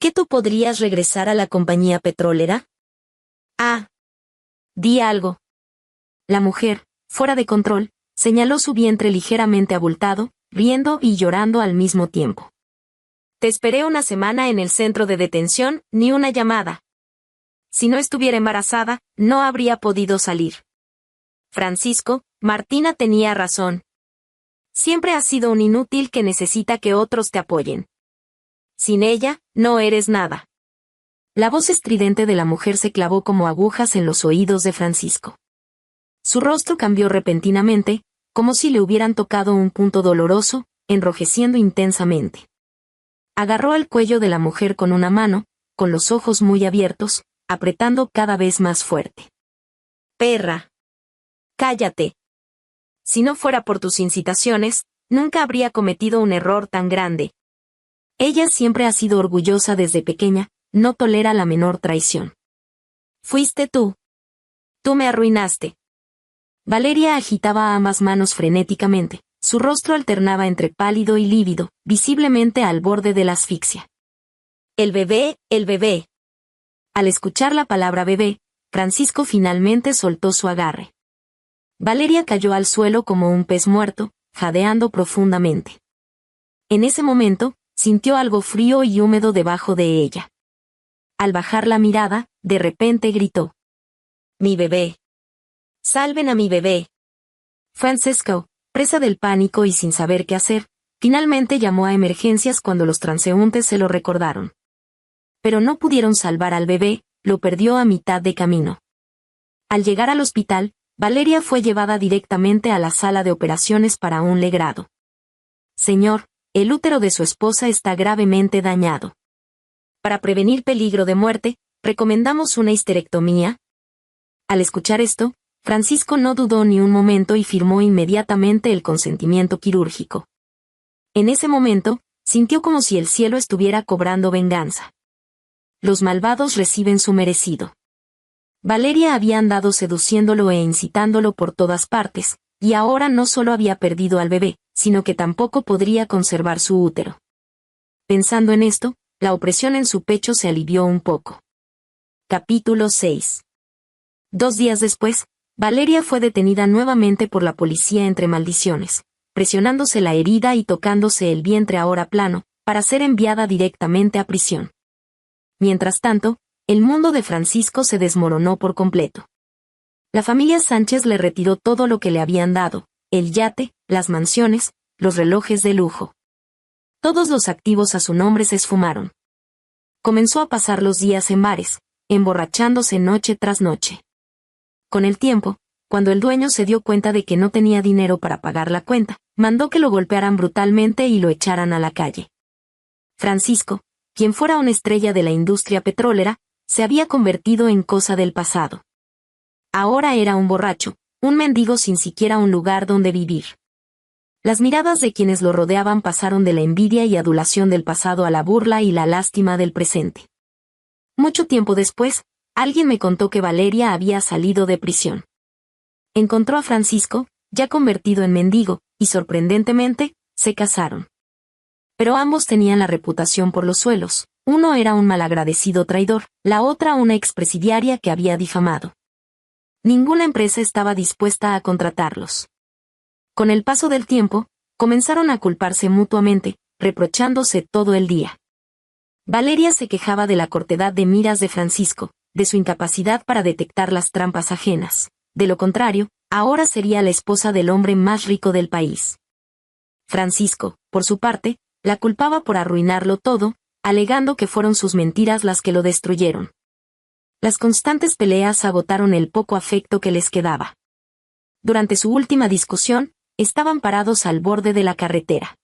¿Que tú podrías regresar a la compañía petrolera? Ah. Di algo. La mujer, fuera de control, señaló su vientre ligeramente abultado, riendo y llorando al mismo tiempo. Te esperé una semana en el centro de detención, ni una llamada. Si no estuviera embarazada, no habría podido salir. Francisco, Martina tenía razón. Siempre has sido un inútil que necesita que otros te apoyen. Sin ella, no eres nada. La voz estridente de la mujer se clavó como agujas en los oídos de Francisco. Su rostro cambió repentinamente, como si le hubieran tocado un punto doloroso, enrojeciendo intensamente. Agarró al cuello de la mujer con una mano, con los ojos muy abiertos, apretando cada vez más fuerte. Perra. Cállate. Si no fuera por tus incitaciones, nunca habría cometido un error tan grande. Ella siempre ha sido orgullosa desde pequeña, no tolera la menor traición. Fuiste tú. Tú me arruinaste. Valeria agitaba ambas manos frenéticamente, su rostro alternaba entre pálido y lívido, visiblemente al borde de la asfixia. El bebé, el bebé. Al escuchar la palabra bebé, Francisco finalmente soltó su agarre. Valeria cayó al suelo como un pez muerto, jadeando profundamente. En ese momento, sintió algo frío y húmedo debajo de ella. Al bajar la mirada, de repente gritó. ¡Mi bebé! ¡Salven a mi bebé! Francisco, presa del pánico y sin saber qué hacer, finalmente llamó a emergencias cuando los transeúntes se lo recordaron. Pero no pudieron salvar al bebé, lo perdió a mitad de camino. Al llegar al hospital, Valeria fue llevada directamente a la sala de operaciones para un legrado. Señor, el útero de su esposa está gravemente dañado. Para prevenir peligro de muerte, recomendamos una histerectomía. Al escuchar esto, Francisco no dudó ni un momento y firmó inmediatamente el consentimiento quirúrgico. En ese momento, sintió como si el cielo estuviera cobrando venganza. Los malvados reciben su merecido. Valeria había andado seduciéndolo e incitándolo por todas partes, y ahora no solo había perdido al bebé, sino que tampoco podría conservar su útero. Pensando en esto, la opresión en su pecho se alivió un poco. Capítulo 6. 2 días después, Valeria fue detenida nuevamente por la policía entre maldiciones, presionándose la herida y tocándose el vientre ahora plano, para ser enviada directamente a prisión. Mientras tanto, el mundo de Francisco se desmoronó por completo. La familia Sánchez le retiró todo lo que le habían dado, el yate, las mansiones, los relojes de lujo. Todos los activos a su nombre se esfumaron. Comenzó a pasar los días en bares, emborrachándose noche tras noche. Con el tiempo, cuando el dueño se dio cuenta de que no tenía dinero para pagar la cuenta, mandó que lo golpearan brutalmente y lo echaran a la calle. Francisco, quien fuera una estrella de la industria petrolera, se había convertido en cosa del pasado. Ahora era un borracho, un mendigo sin siquiera un lugar donde vivir. Las miradas de quienes lo rodeaban pasaron de la envidia y adulación del pasado a la burla y la lástima del presente. Mucho tiempo después, alguien me contó que Valeria había salido de prisión. Encontró a Francisco, ya convertido en mendigo, y sorprendentemente, se casaron. Pero ambos tenían la reputación por los suelos. Uno era un malagradecido traidor, la otra una expresidiaria que había difamado. Ninguna empresa estaba dispuesta a contratarlos. Con el paso del tiempo, comenzaron a culparse mutuamente, reprochándose todo el día. Valeria se quejaba de la cortedad de miras de Francisco, de su incapacidad para detectar las trampas ajenas. De lo contrario, ahora sería la esposa del hombre más rico del país. Francisco, por su parte, la culpaba por arruinarlo todo, alegando que fueron sus mentiras las que lo destruyeron. Las constantes peleas agotaron el poco afecto que les quedaba. Durante su última discusión, estaban parados al borde de la carretera.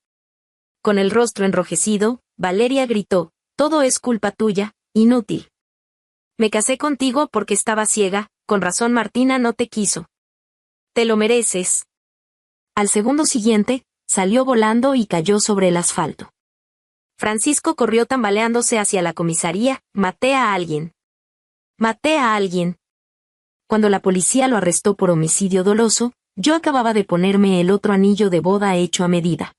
Con el rostro enrojecido, Valeria gritó, «Todo es culpa tuya, inútil. Me casé contigo porque estaba ciega, con razón Martina no te quiso. Te lo mereces». Al segundo siguiente, salió volando y cayó sobre el asfalto. Francisco corrió tambaleándose hacia la comisaría, «Maté a alguien. Maté a alguien». Cuando la policía lo arrestó por homicidio doloso, yo acababa de ponerme el otro anillo de boda hecho a medida.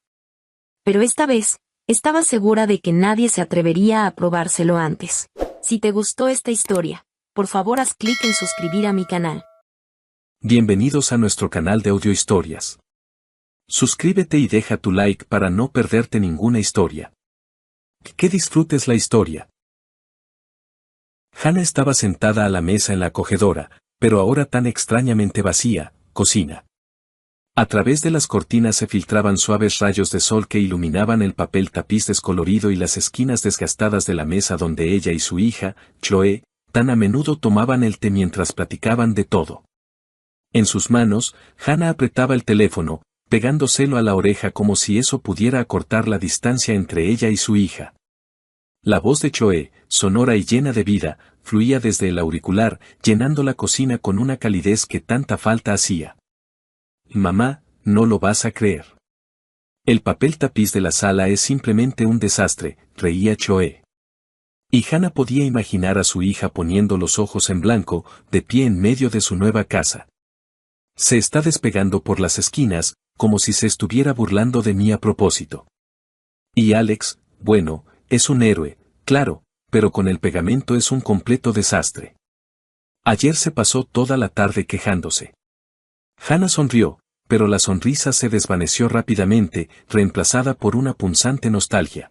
Pero esta vez, estaba segura de que nadie se atrevería a probárselo antes. Si te gustó esta historia, por favor haz clic en suscribir a mi canal. Bienvenidos a nuestro canal de audiohistorias. Suscríbete y deja tu like para no perderte ninguna historia. Que disfrutes la historia. Hannah estaba sentada a la mesa en la acogedora, pero ahora tan extrañamente vacía, cocina. A través de las cortinas se filtraban suaves rayos de sol que iluminaban el papel tapiz descolorido y las esquinas desgastadas de la mesa donde ella y su hija, Chloe, tan a menudo tomaban el té mientras platicaban de todo. En sus manos, Hannah apretaba el teléfono, pegándoselo a la oreja como si eso pudiera acortar la distancia entre ella y su hija. La voz de Chloe, sonora y llena de vida, fluía desde el auricular, llenando la cocina con una calidez que tanta falta hacía. Mamá, no lo vas a creer. El papel tapiz de la sala es simplemente un desastre, reía Chloe. Y Hannah podía imaginar a su hija poniendo los ojos en blanco, de pie en medio de su nueva casa. Se está despegando por las esquinas, como si se estuviera burlando de mí a propósito. Y Alex, bueno, es un héroe, claro, pero con el pegamento es un completo desastre. Ayer se pasó toda la tarde quejándose. Hannah sonrió, pero la sonrisa se desvaneció rápidamente, reemplazada por una punzante nostalgia.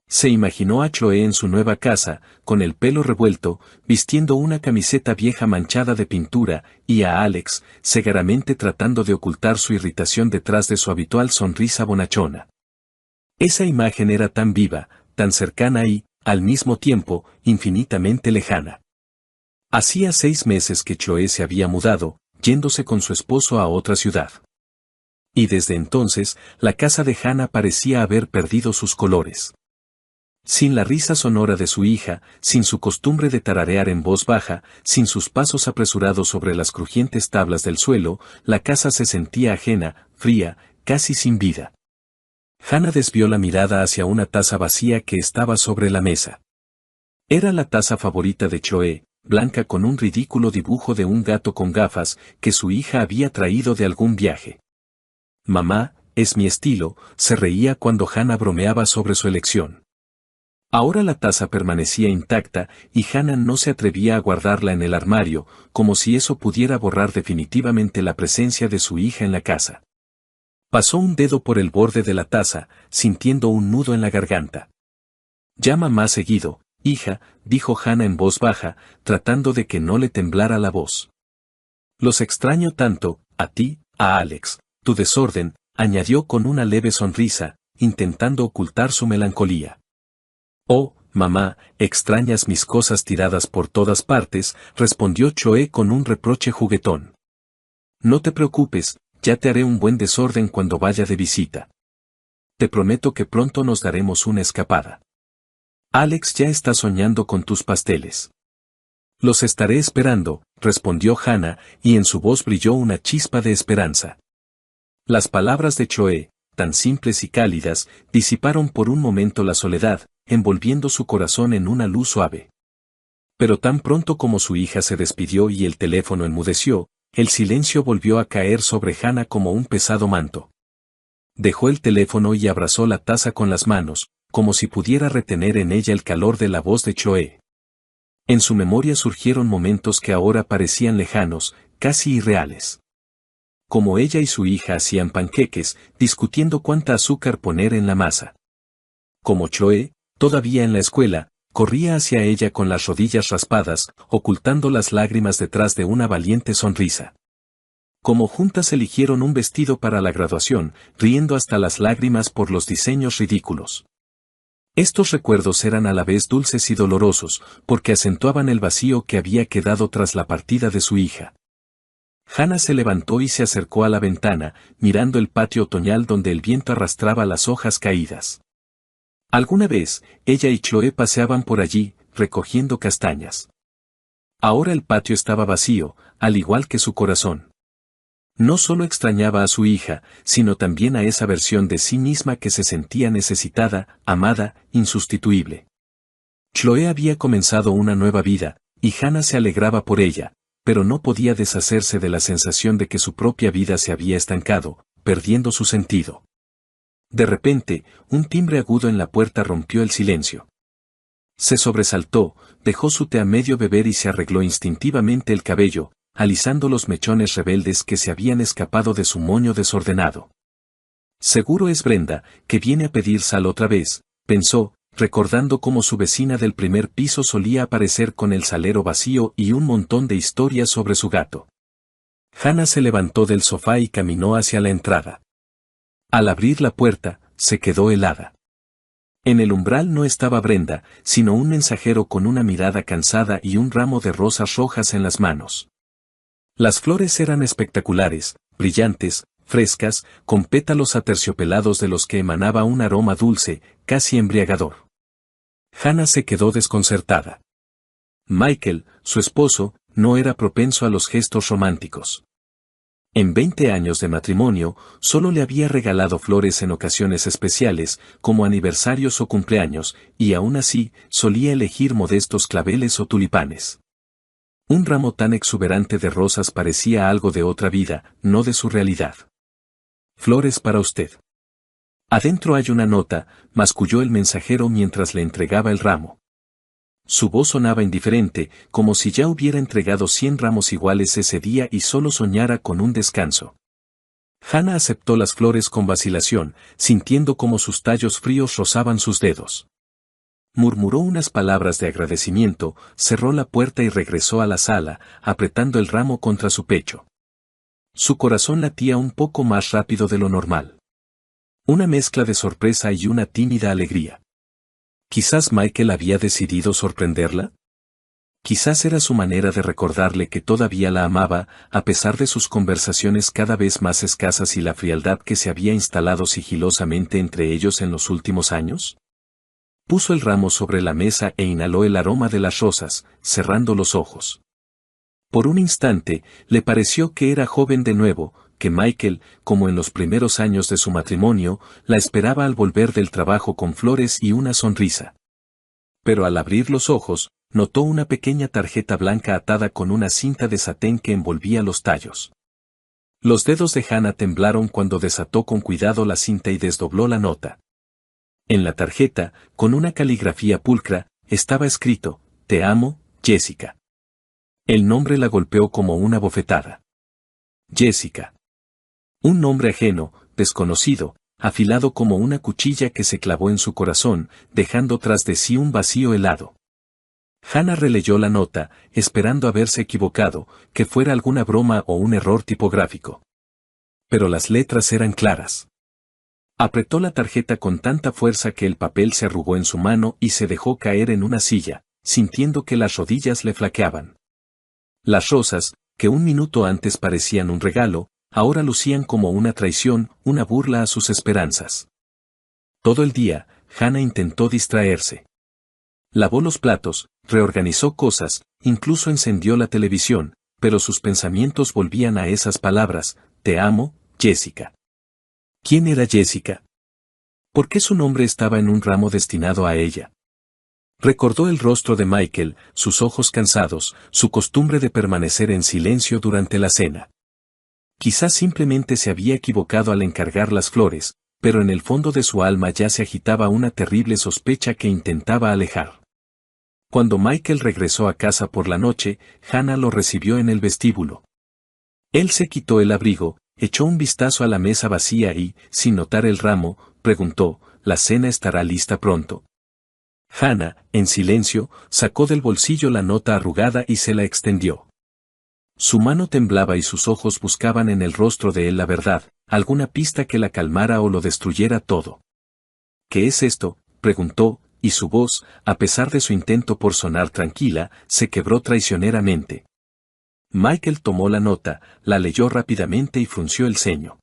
Se imaginó a Chloe en su nueva casa, con el pelo revuelto, vistiendo una camiseta vieja manchada de pintura, y a Alex, cegaramente tratando de ocultar su irritación detrás de su habitual sonrisa bonachona. Esa imagen era tan viva, tan cercana y, al mismo tiempo, infinitamente lejana. Hacía 6 meses que Chloe se había mudado, yéndose con su esposo a otra ciudad. Y desde entonces, la casa de Hannah parecía haber perdido sus colores. Sin la risa sonora de su hija, sin su costumbre de tararear en voz baja, sin sus pasos apresurados sobre las crujientes tablas del suelo, la casa se sentía ajena, fría, casi sin vida. Hannah desvió la mirada hacia una taza vacía que estaba sobre la mesa. Era la taza favorita de Chloe, blanca con un ridículo dibujo de un gato con gafas, que su hija había traído de algún viaje. Mamá, es mi estilo, se reía cuando Hannah bromeaba sobre su elección. Ahora la taza permanecía intacta, y Hannah no se atrevía a guardarla en el armario, como si eso pudiera borrar definitivamente la presencia de su hija en la casa. Pasó un dedo por el borde de la taza, sintiendo un nudo en la garganta. Llama más seguido, hija, dijo Hannah en voz baja, tratando de que no le temblara la voz. Los extraño tanto, a ti, a Alex, tu desorden, añadió con una leve sonrisa, intentando ocultar su melancolía. Oh, mamá, extrañas mis cosas tiradas por todas partes, respondió Chloe con un reproche juguetón. No te preocupes, ya te haré un buen desorden cuando vaya de visita. Te prometo que pronto nos daremos una escapada. Alex ya está soñando con tus pasteles. Los estaré esperando, respondió Hannah, y en su voz brilló una chispa de esperanza. Las palabras de Chloe, tan simples y cálidas, disiparon por un momento la soledad, envolviendo su corazón en una luz suave. Pero tan pronto como su hija se despidió y el teléfono enmudeció, el silencio volvió a caer sobre Hannah como un pesado manto. Dejó el teléfono y abrazó la taza con las manos, como si pudiera retener en ella el calor de la voz de Chloe. En su memoria surgieron momentos que ahora parecían lejanos, casi irreales. Como ella y su hija hacían panqueques, discutiendo cuánta azúcar poner en la masa. Como Chloe, todavía en la escuela, corría hacia ella con las rodillas raspadas, ocultando las lágrimas detrás de una valiente sonrisa. Como juntas eligieron un vestido para la graduación, riendo hasta las lágrimas por los diseños ridículos. Estos recuerdos eran a la vez dulces y dolorosos, porque acentuaban el vacío que había quedado tras la partida de su hija. Hannah se levantó y se acercó a la ventana, mirando el patio otoñal donde el viento arrastraba las hojas caídas. Alguna vez, ella y Chloe paseaban por allí, recogiendo castañas. Ahora el patio estaba vacío, al igual que su corazón. No solo extrañaba a su hija, sino también a esa versión de sí misma que se sentía necesitada, amada, insustituible. Chloe había comenzado una nueva vida, y Hannah se alegraba por ella, pero no podía deshacerse de la sensación de que su propia vida se había estancado, perdiendo su sentido. De repente, un timbre agudo en la puerta rompió el silencio. Se sobresaltó, dejó su té a medio beber y se arregló instintivamente el cabello, alisando los mechones rebeldes que se habían escapado de su moño desordenado. Seguro es Brenda, que viene a pedir sal otra vez, pensó, recordando cómo su vecina del primer piso solía aparecer con el salero vacío y un montón de historias sobre su gato. Hannah se levantó del sofá y caminó hacia la entrada. Al abrir la puerta, se quedó helada. En el umbral no estaba Brenda, sino un mensajero con una mirada cansada y un ramo de rosas rojas en las manos. Las flores eran espectaculares, brillantes, frescas, con pétalos aterciopelados de los que emanaba un aroma dulce, casi embriagador. Hannah se quedó desconcertada. Michael, su esposo, no era propenso a los gestos románticos. En 20 años de matrimonio, solo le había regalado flores en ocasiones especiales, como aniversarios o cumpleaños, y aún así, solía elegir modestos claveles o tulipanes. Un ramo tan exuberante de rosas parecía algo de otra vida, no de su realidad. Flores para usted. Adentro hay una nota, masculló el mensajero mientras le entregaba el ramo. Su voz sonaba indiferente, como si ya hubiera entregado 100 ramos iguales ese día y solo soñara con un descanso. Hannah aceptó las flores con vacilación, sintiendo como sus tallos fríos rozaban sus dedos. Murmuró unas palabras de agradecimiento, cerró la puerta y regresó a la sala, apretando el ramo contra su pecho. Su corazón latía un poco más rápido de lo normal. Una mezcla de sorpresa y una tímida alegría. ¿Quizás Michael había decidido sorprenderla? Quizás era su manera de recordarle que todavía la amaba, a pesar de sus conversaciones cada vez más escasas y la frialdad que se había instalado sigilosamente entre ellos en los últimos años. Puso el ramo sobre la mesa e inhaló el aroma de las rosas, cerrando los ojos. Por un instante, le pareció que era joven de nuevo, que Michael, como en los primeros años de su matrimonio, la esperaba al volver del trabajo con flores y una sonrisa. Pero al abrir los ojos, notó una pequeña tarjeta blanca atada con una cinta de satén que envolvía los tallos. Los dedos de Hannah temblaron cuando desató con cuidado la cinta y desdobló la nota. En la tarjeta, con una caligrafía pulcra, estaba escrito: «Te amo, Jessica». El nombre la golpeó como una bofetada. Jessica. Un nombre ajeno, desconocido, afilado como una cuchilla que se clavó en su corazón, dejando tras de sí un vacío helado. Hannah releyó la nota, esperando haberse equivocado, que fuera alguna broma o un error tipográfico. Pero las letras eran claras. Apretó la tarjeta con tanta fuerza que el papel se arrugó en su mano y se dejó caer en una silla, sintiendo que las rodillas le flaqueaban. Las rosas, que un minuto antes parecían un regalo, ahora lucían como una traición, una burla a sus esperanzas. Todo el día, Hannah intentó distraerse. Lavó los platos, reorganizó cosas, incluso encendió la televisión, pero sus pensamientos volvían a esas palabras: «Te amo, Jessica». ¿Quién era Jessica? ¿Por qué su nombre estaba en un ramo destinado a ella? Recordó el rostro de Michael, sus ojos cansados, su costumbre de permanecer en silencio durante la cena. Quizás simplemente se había equivocado al encargar las flores, pero en el fondo de su alma ya se agitaba una terrible sospecha que intentaba alejar. Cuando Michael regresó a casa por la noche, Hannah lo recibió en el vestíbulo. Él se quitó el abrigo, echó un vistazo a la mesa vacía y, sin notar el ramo, preguntó: «¿La cena estará lista pronto?». Hannah, en silencio, sacó del bolsillo la nota arrugada y se la extendió. Su mano temblaba y sus ojos buscaban en el rostro de él la verdad, alguna pista que la calmara o lo destruyera todo. «¿Qué es esto?», preguntó, y su voz, a pesar de su intento por sonar tranquila, se quebró traicioneramente. Michael tomó la nota, la leyó rápidamente y frunció el ceño.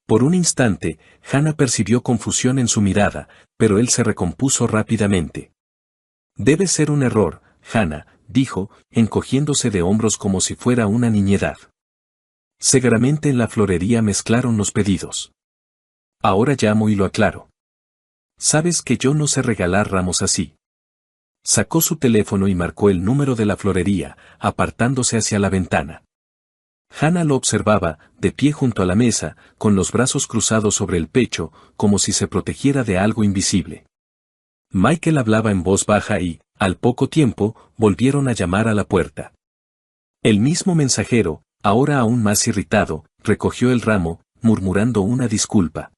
Por un instante, Hannah percibió confusión en su mirada, pero él se recompuso rápidamente. «Debe ser un error, Hannah», dijo, encogiéndose de hombros como si fuera una niñedad. «Seguramente en la florería mezclaron los pedidos. Ahora llamo y lo aclaro. Sabes que yo no sé regalar ramos así». Sacó su teléfono y marcó el número de la florería, apartándose hacia la ventana. Hannah lo observaba, de pie junto a la mesa, con los brazos cruzados sobre el pecho, como si se protegiera de algo invisible. Michael hablaba en voz baja y, al poco tiempo, volvieron a llamar a la puerta. El mismo mensajero, ahora aún más irritado, recogió el ramo, murmurando una disculpa.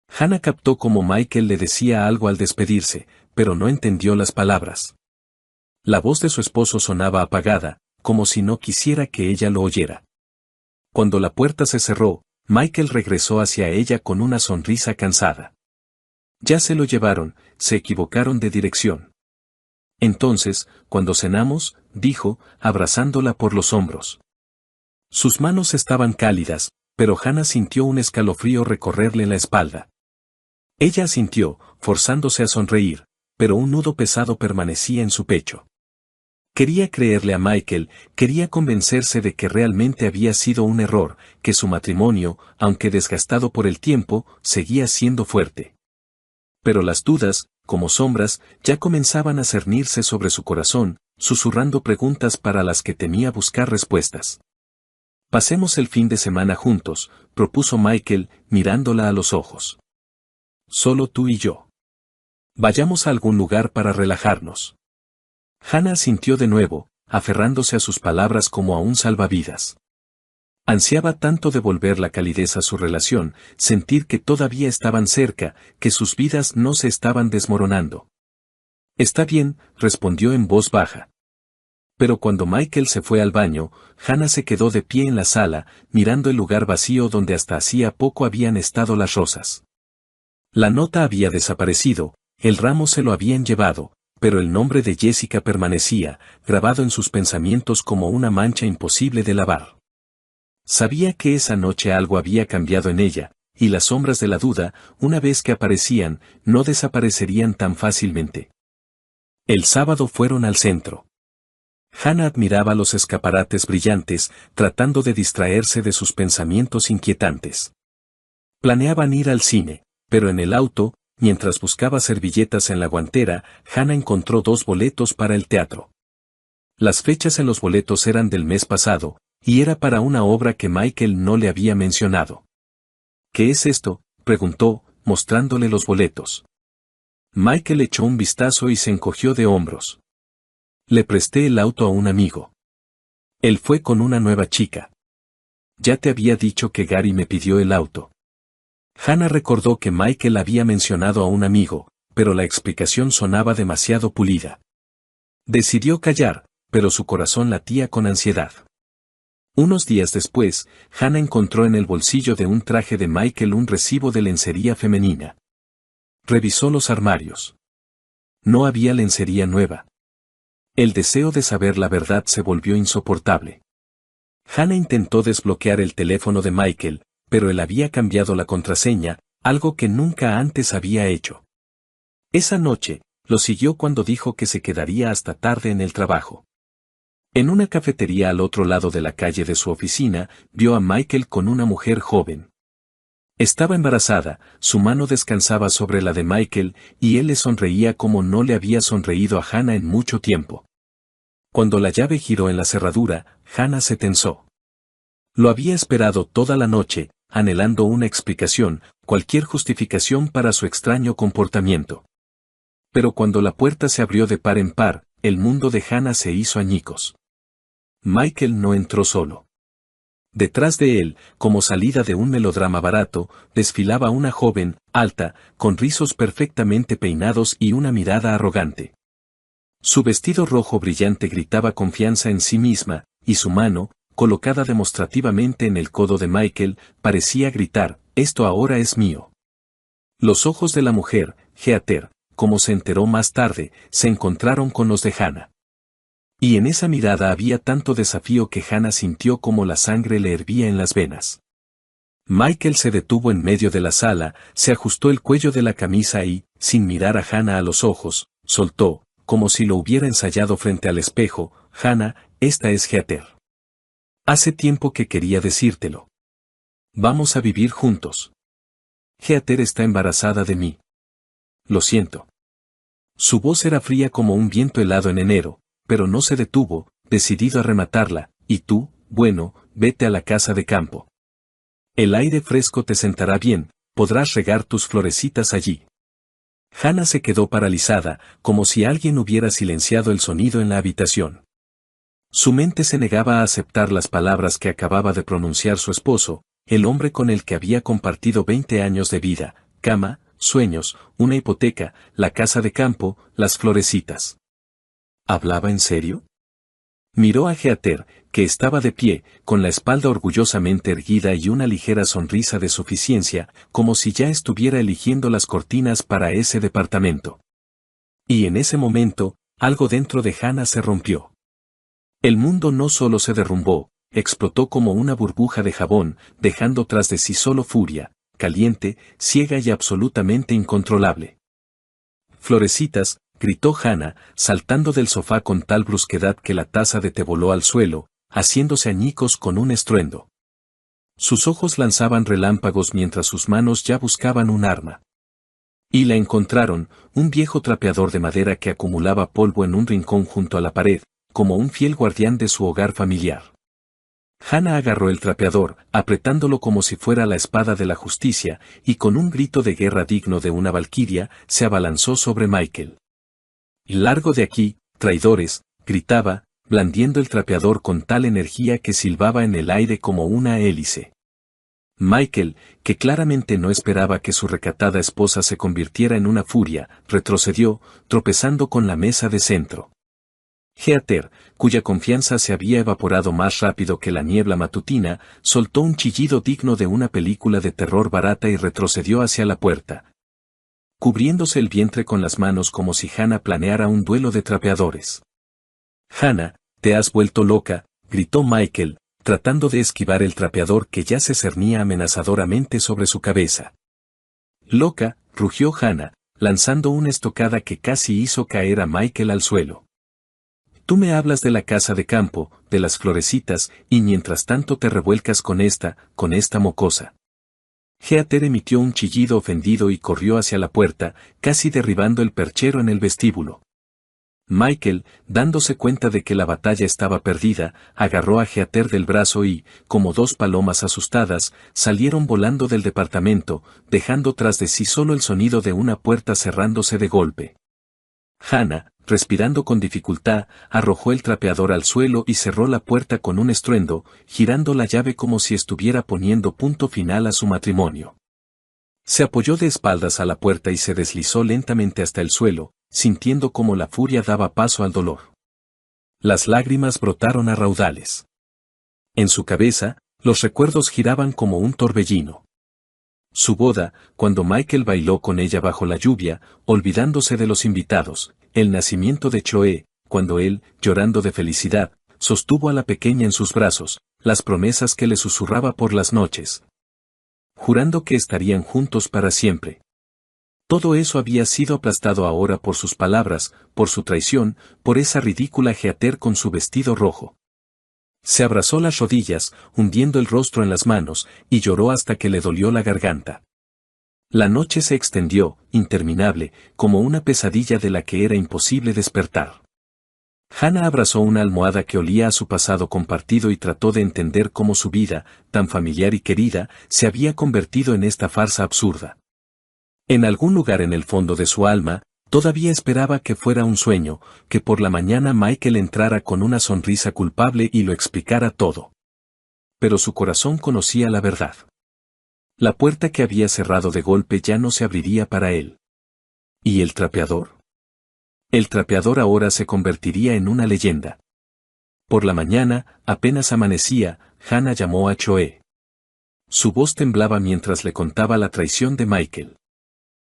Hannah captó cómo Michael le decía algo al despedirse, pero no entendió las palabras. La voz de su esposo sonaba apagada, como si no quisiera que ella lo oyera. Cuando la puerta se cerró, Michael regresó hacia ella con una sonrisa cansada. Ya se lo llevaron, se equivocaron de dirección. Entonces, cuando cenamos, dijo, abrazándola por los hombros. Sus manos estaban cálidas, pero Hannah sintió un escalofrío recorrerle la espalda. Ella asintió, forzándose a sonreír, pero un nudo pesado permanecía en su pecho. Quería creerle a Michael, quería convencerse de que realmente había sido un error, que su matrimonio, aunque desgastado por el tiempo, seguía siendo fuerte. Pero las dudas, como sombras, ya comenzaban a cernirse sobre su corazón, susurrando preguntas para las que temía buscar respuestas. Pasemos el fin de semana juntos, propuso Michael, mirándola a los ojos. Solo tú y yo. Vayamos a algún lugar para relajarnos. Hannah asintió de nuevo, aferrándose a sus palabras como a un salvavidas. Ansiaba tanto devolver la calidez a su relación, sentir que todavía estaban cerca, que sus vidas no se estaban desmoronando. Está bien, respondió en voz baja. Pero cuando Michael se fue al baño, Hannah se quedó de pie en la sala, mirando el lugar vacío donde hasta hacía poco habían estado las rosas. La nota había desaparecido, el ramo se lo habían llevado, pero el nombre de Jessica permanecía, grabado en sus pensamientos como una mancha imposible de lavar. Sabía que esa noche algo había cambiado en ella, y las sombras de la duda, una vez que aparecían, no desaparecerían tan fácilmente. El sábado fueron al centro. Hannah admiraba los escaparates brillantes, tratando de distraerse de sus pensamientos inquietantes. Planeaban ir al cine, pero en el auto, mientras buscaba servilletas en la guantera, Hannah encontró 2 boletos para el teatro. Las fechas en los boletos eran del mes pasado, y era para una obra que Michael no le había mencionado. ¿Qué es esto?, preguntó, mostrándole los boletos. Michael echó un vistazo y se encogió de hombros. Le presté el auto a un amigo. Él fue con una nueva chica. Ya te había dicho que Gary me pidió el auto. Hannah recordó que Michael había mencionado a un amigo, pero la explicación sonaba demasiado pulida. Decidió callar, pero su corazón latía con ansiedad. Unos días después, Hannah encontró en el bolsillo de un traje de Michael un recibo de lencería femenina. Revisó los armarios. No había lencería nueva. El deseo de saber la verdad se volvió insoportable. Hannah intentó desbloquear el teléfono de Michael, pero él había cambiado la contraseña, algo que nunca antes había hecho. Esa noche, lo siguió cuando dijo que se quedaría hasta tarde en el trabajo. En una cafetería al otro lado de la calle de su oficina, vio a Michael con una mujer joven. Estaba embarazada, su mano descansaba sobre la de Michael, y él le sonreía como no le había sonreído a Hannah en mucho tiempo. Cuando la llave giró en la cerradura, Hannah se tensó. Lo había esperado toda la noche, anhelando una explicación, cualquier justificación para su extraño comportamiento. Pero cuando la puerta se abrió de par en par, el mundo de Hannah se hizo añicos. Michael no entró solo. Detrás de él, como salida de un melodrama barato, desfilaba una joven, alta, con rizos perfectamente peinados y una mirada arrogante. Su vestido rojo brillante gritaba confianza en sí misma, y su mano, colocada demostrativamente en el codo de Michael, parecía gritar, «Esto ahora es mío». Los ojos de la mujer, Heather, como se enteró más tarde, se encontraron con los de Hannah. Y en esa mirada había tanto desafío que Hannah sintió como la sangre le hervía en las venas. Michael se detuvo en medio de la sala, se ajustó el cuello de la camisa y, sin mirar a Hannah a los ojos, soltó, como si lo hubiera ensayado frente al espejo, «Hannah, esta es Heather. Hace tiempo que quería decírtelo. Vamos a vivir juntos. Heather está embarazada de mí. Lo siento». Su voz era fría como un viento helado en enero, pero no se detuvo, decidido a rematarla, «Y tú, bueno, vete a la casa de campo. El aire fresco te sentará bien, podrás regar tus florecitas allí. Hannah se quedó paralizada, como si alguien hubiera silenciado el sonido en la habitación. Su mente se negaba a aceptar las palabras que acababa de pronunciar su esposo, el hombre con el que había compartido 20 años de vida, cama, sueños, una hipoteca, la casa de campo, las florecitas. ¿Hablaba en serio? Miró a Heather, que estaba de pie, con la espalda orgullosamente erguida y una ligera sonrisa de suficiencia, como si ya estuviera eligiendo las cortinas para ese departamento. Y en ese momento, algo dentro de Hannah se rompió. El mundo no solo se derrumbó, explotó como una burbuja de jabón, dejando tras de sí solo furia, caliente, ciega y absolutamente incontrolable. Florecitas, gritó Hannah, saltando del sofá con tal brusquedad que la taza de té voló al suelo, haciéndose añicos con un estruendo. Sus ojos lanzaban relámpagos mientras sus manos ya buscaban un arma. Y la encontraron, un viejo trapeador de madera que acumulaba polvo en un rincón junto a la pared, como un fiel guardián de su hogar familiar. Hannah agarró el trapeador, apretándolo como si fuera la espada de la justicia, y con un grito de guerra digno de una valquiria, se abalanzó sobre Michael. «Largo de aquí, traidores», gritaba, blandiendo el trapeador con tal energía que silbaba en el aire como una hélice. Michael, que claramente no esperaba que su recatada esposa se convirtiera en una furia, retrocedió, tropezando con la mesa de centro. Heather, cuya confianza se había evaporado más rápido que la niebla matutina, soltó un chillido digno de una película de terror barata y retrocedió hacia la puerta, cubriéndose el vientre con las manos como si Hannah planeara un duelo de trapeadores. «Hannah, te has vuelto loca», gritó Michael, tratando de esquivar el trapeador que ya se cernía amenazadoramente sobre su cabeza. «Loca», rugió Hannah, lanzando una estocada que casi hizo caer a Michael al suelo. «Tú me hablas de la casa de campo, de las florecitas, y mientras tanto te revuelcas con esta mocosa». Heather emitió un chillido ofendido y corrió hacia la puerta, casi derribando el perchero en el vestíbulo. Michael, dándose cuenta de que la batalla estaba perdida, agarró a Heather del brazo y, como dos palomas asustadas, salieron volando del departamento, dejando tras de sí solo el sonido de una puerta cerrándose de golpe. Hannah, respirando con dificultad, arrojó el trapeador al suelo y cerró la puerta con un estruendo, girando la llave como si estuviera poniendo punto final a su matrimonio. Se apoyó de espaldas a la puerta y se deslizó lentamente hasta el suelo, sintiendo cómo la furia daba paso al dolor. Las lágrimas brotaron a raudales. En su cabeza, los recuerdos giraban como un torbellino. Su boda, cuando Michael bailó con ella bajo la lluvia, olvidándose de los invitados, el nacimiento de Chloe, cuando él, llorando de felicidad, sostuvo a la pequeña en sus brazos, las promesas que le susurraba por las noches, jurando que estarían juntos para siempre. Todo eso había sido aplastado ahora por sus palabras, por su traición, por esa ridícula Heather con su vestido rojo. Se abrazó las rodillas, hundiendo el rostro en las manos, y lloró hasta que le dolió la garganta. La noche se extendió, interminable, como una pesadilla de la que era imposible despertar. Hannah abrazó una almohada que olía a su pasado compartido y trató de entender cómo su vida, tan familiar y querida, se había convertido en esta farsa absurda. En algún lugar en el fondo de su alma, todavía esperaba que fuera un sueño, que por la mañana Michael entrara con una sonrisa culpable y lo explicara todo. Pero su corazón conocía la verdad. La puerta que había cerrado de golpe ya no se abriría para él. ¿Y el trapeador? El trapeador ahora se convertiría en una leyenda. Por la mañana, apenas amanecía, Hannah llamó a Chloe. Su voz temblaba mientras le contaba la traición de Michael.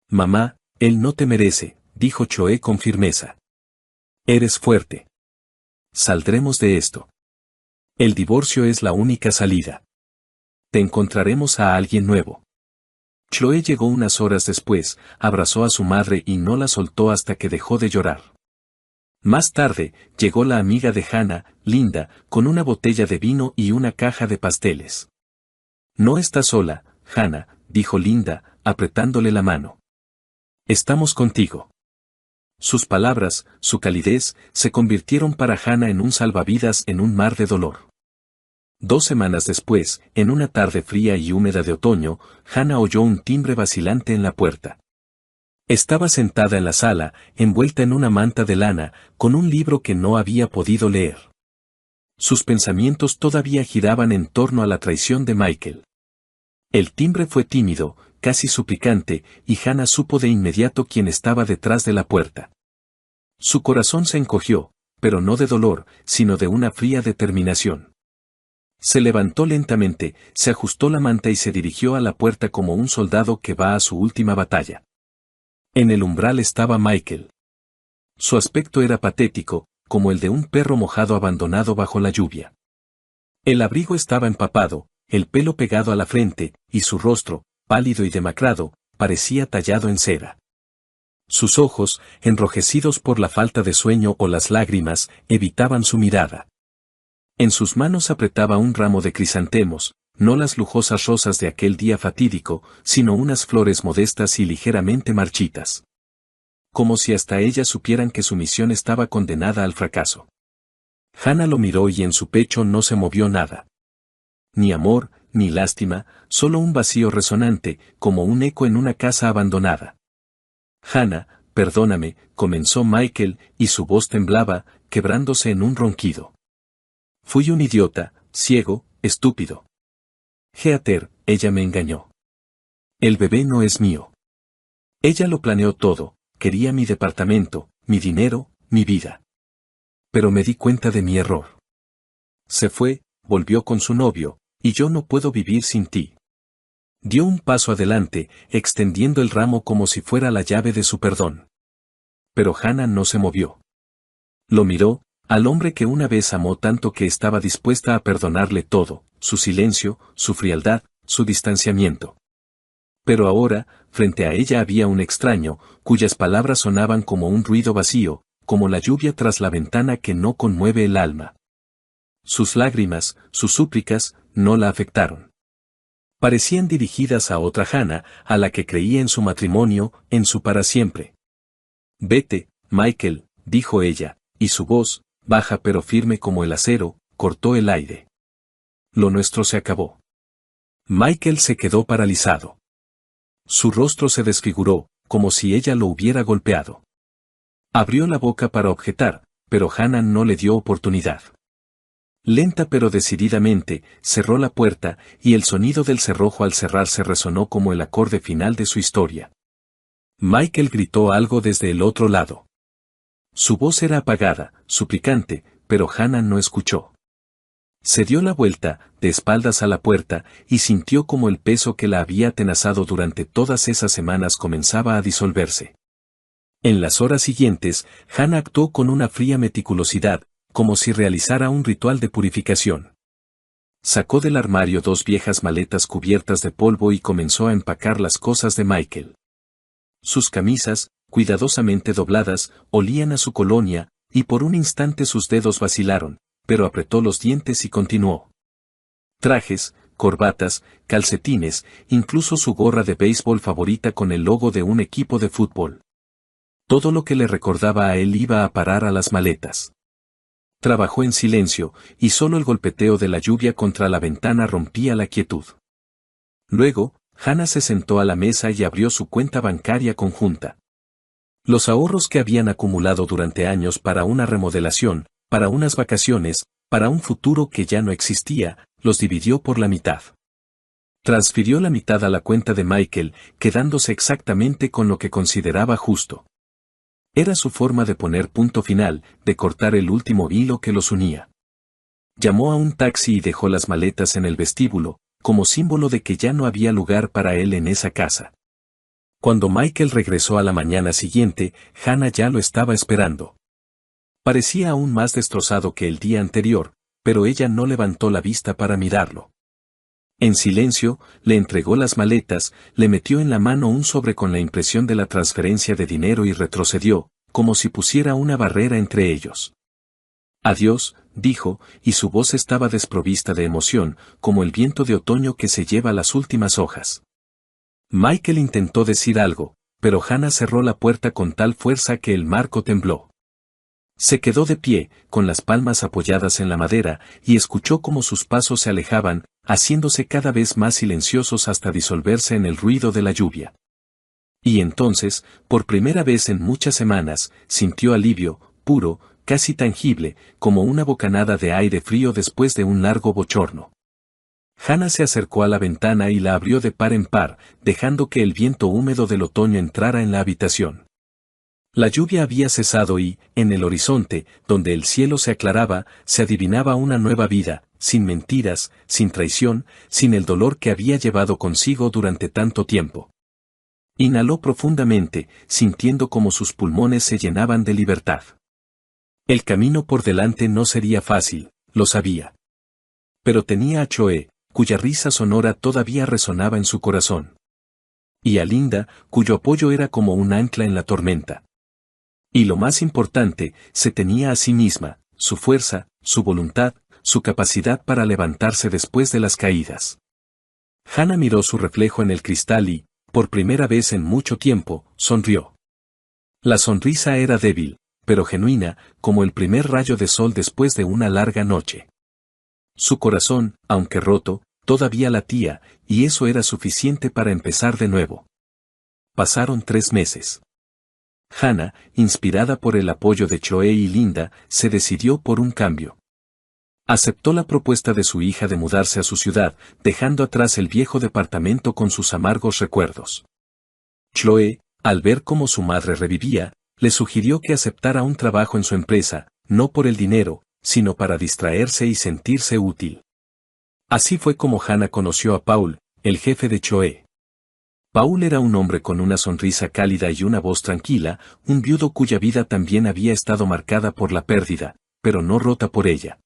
«Mamá, él no te merece», dijo Chloe con firmeza. «Eres fuerte. Saldremos de esto. El divorcio es la única salida. Te encontraremos a alguien nuevo». Chloe llegó unas horas después, abrazó a su madre y no la soltó hasta que dejó de llorar. Más tarde, llegó la amiga de Hannah, Linda, con una botella de vino y una caja de pasteles. «No estás sola, Hannah», dijo Linda, apretándole la mano. «Estamos contigo». Sus palabras, su calidez, se convirtieron para Hannah en un salvavidas en un mar de dolor. 2 semanas después, en una tarde fría y húmeda de otoño, Hannah oyó un timbre vacilante en la puerta. Estaba sentada en la sala, envuelta en una manta de lana, con un libro que no había podido leer. Sus pensamientos todavía giraban en torno a la traición de Michael. El timbre fue tímido, casi suplicante, y Hannah supo de inmediato quién estaba detrás de la puerta. Su corazón se encogió, pero no de dolor, sino de una fría determinación. Se levantó lentamente, se ajustó la manta y se dirigió a la puerta como un soldado que va a su última batalla. En el umbral estaba Michael. Su aspecto era patético, como el de un perro mojado abandonado bajo la lluvia. El abrigo estaba empapado, el pelo pegado a la frente, y su rostro, pálido y demacrado, parecía tallado en cera. Sus ojos, enrojecidos por la falta de sueño o las lágrimas, evitaban su mirada. En sus manos apretaba un ramo de crisantemos, no las lujosas rosas de aquel día fatídico, sino unas flores modestas y ligeramente marchitas. Como si hasta ellas supieran que su misión estaba condenada al fracaso. Hannah lo miró y en su pecho no se movió nada. Ni amor, ni lástima, solo un vacío resonante, como un eco en una casa abandonada. Hannah, perdóname, comenzó Michael, y su voz temblaba, quebrándose en un ronquido. Fui un idiota, ciego, estúpido. Heather, ella me engañó. El bebé no es mío. Ella lo planeó todo, quería mi departamento, mi dinero, mi vida. Pero me di cuenta de mi error. Se fue, volvió con su novio, y yo no puedo vivir sin ti. Dio un paso adelante, extendiendo el ramo como si fuera la llave de su perdón. Pero Hannah no se movió. Lo miró, al hombre que una vez amó tanto que estaba dispuesta a perdonarle todo, su silencio, su frialdad, su distanciamiento. Pero ahora, frente a ella había un extraño, cuyas palabras sonaban como un ruido vacío, como la lluvia tras la ventana que no conmueve el alma. Sus lágrimas, sus súplicas, no la afectaron. Parecían dirigidas a otra Hannah, a la que creía en su matrimonio, en su para siempre. Vete, Michael, dijo ella, y su voz, baja pero firme como el acero, cortó el aire. Lo nuestro se acabó. Michael se quedó paralizado. Su rostro se desfiguró, como si ella lo hubiera golpeado. Abrió la boca para objetar, pero Hannah no le dio oportunidad. Lenta pero decididamente, cerró la puerta, y el sonido del cerrojo al cerrarse resonó como el acorde final de su historia. Michael gritó algo desde el otro lado. Su voz era apagada, suplicante, pero Hannah no escuchó. Se dio la vuelta, de espaldas a la puerta, y sintió como el peso que la había atenazado durante todas esas semanas comenzaba a disolverse. En las horas siguientes, Hannah actuó con una fría meticulosidad, como si realizara un ritual de purificación. Sacó del armario 2 viejas maletas cubiertas de polvo y comenzó a empacar las cosas de Michael. Sus camisas, cuidadosamente dobladas, olían a su colonia, y por un instante sus dedos vacilaron, pero apretó los dientes y continuó. Trajes, corbatas, calcetines, incluso su gorra de béisbol favorita con el logo de un equipo de fútbol. Todo lo que le recordaba a él iba a parar a las maletas. Trabajó en silencio, y solo el golpeteo de la lluvia contra la ventana rompía la quietud. Luego, Hannah se sentó a la mesa y abrió su cuenta bancaria conjunta. Los ahorros que habían acumulado durante años para una remodelación, para unas vacaciones, para un futuro que ya no existía, los dividió por la mitad. Transfirió la mitad a la cuenta de Michael, quedándose exactamente con lo que consideraba justo. Era su forma de poner punto final, de cortar el último hilo que los unía. Llamó a un taxi y dejó las maletas en el vestíbulo, como símbolo de que ya no había lugar para él en esa casa. Cuando Michael regresó a la mañana siguiente, Hannah ya lo estaba esperando. Parecía aún más destrozado que el día anterior, pero ella no levantó la vista para mirarlo. En silencio, le entregó las maletas, le metió en la mano un sobre con la impresión de la transferencia de dinero y retrocedió, como si pusiera una barrera entre ellos. Adiós, dijo, y su voz estaba desprovista de emoción, como el viento de otoño que se lleva las últimas hojas. Michael intentó decir algo, pero Hannah cerró la puerta con tal fuerza que el marco tembló. Se quedó de pie, con las palmas apoyadas en la madera, y escuchó cómo sus pasos se alejaban, haciéndose cada vez más silenciosos hasta disolverse en el ruido de la lluvia. Y entonces, por primera vez en muchas semanas, sintió alivio, puro, casi tangible, como una bocanada de aire frío después de un largo bochorno. Hannah se acercó a la ventana y la abrió de par en par, dejando que el viento húmedo del otoño entrara en la habitación. La lluvia había cesado y, en el horizonte, donde el cielo se aclaraba, se adivinaba una nueva vida, sin mentiras, sin traición, sin el dolor que había llevado consigo durante tanto tiempo. Inhaló profundamente, sintiendo como sus pulmones se llenaban de libertad. El camino por delante no sería fácil, lo sabía. Pero tenía a Choe, cuya risa sonora todavía resonaba en su corazón. Y a Linda, cuyo apoyo era como un ancla en la tormenta. Y lo más importante, se tenía a sí misma, su fuerza, su voluntad, su capacidad para levantarse después de las caídas. Hannah miró su reflejo en el cristal y, por primera vez en mucho tiempo, sonrió. La sonrisa era débil, pero genuina, como el primer rayo de sol después de una larga noche. Su corazón, aunque roto, todavía latía, y eso era suficiente para empezar de nuevo. Pasaron 3 meses. Hannah, inspirada por el apoyo de Choe y Linda, se decidió por un cambio. Aceptó la propuesta de su hija de mudarse a su ciudad, dejando atrás el viejo departamento con sus amargos recuerdos. Choe, al ver cómo su madre revivía, le sugirió que aceptara un trabajo en su empresa, no por el dinero, sino para distraerse y sentirse útil. Así fue como Hannah conoció a Paul, el jefe de Choe. Paul era un hombre con una sonrisa cálida y una voz tranquila, un viudo cuya vida también había estado marcada por la pérdida, pero no rota por ella.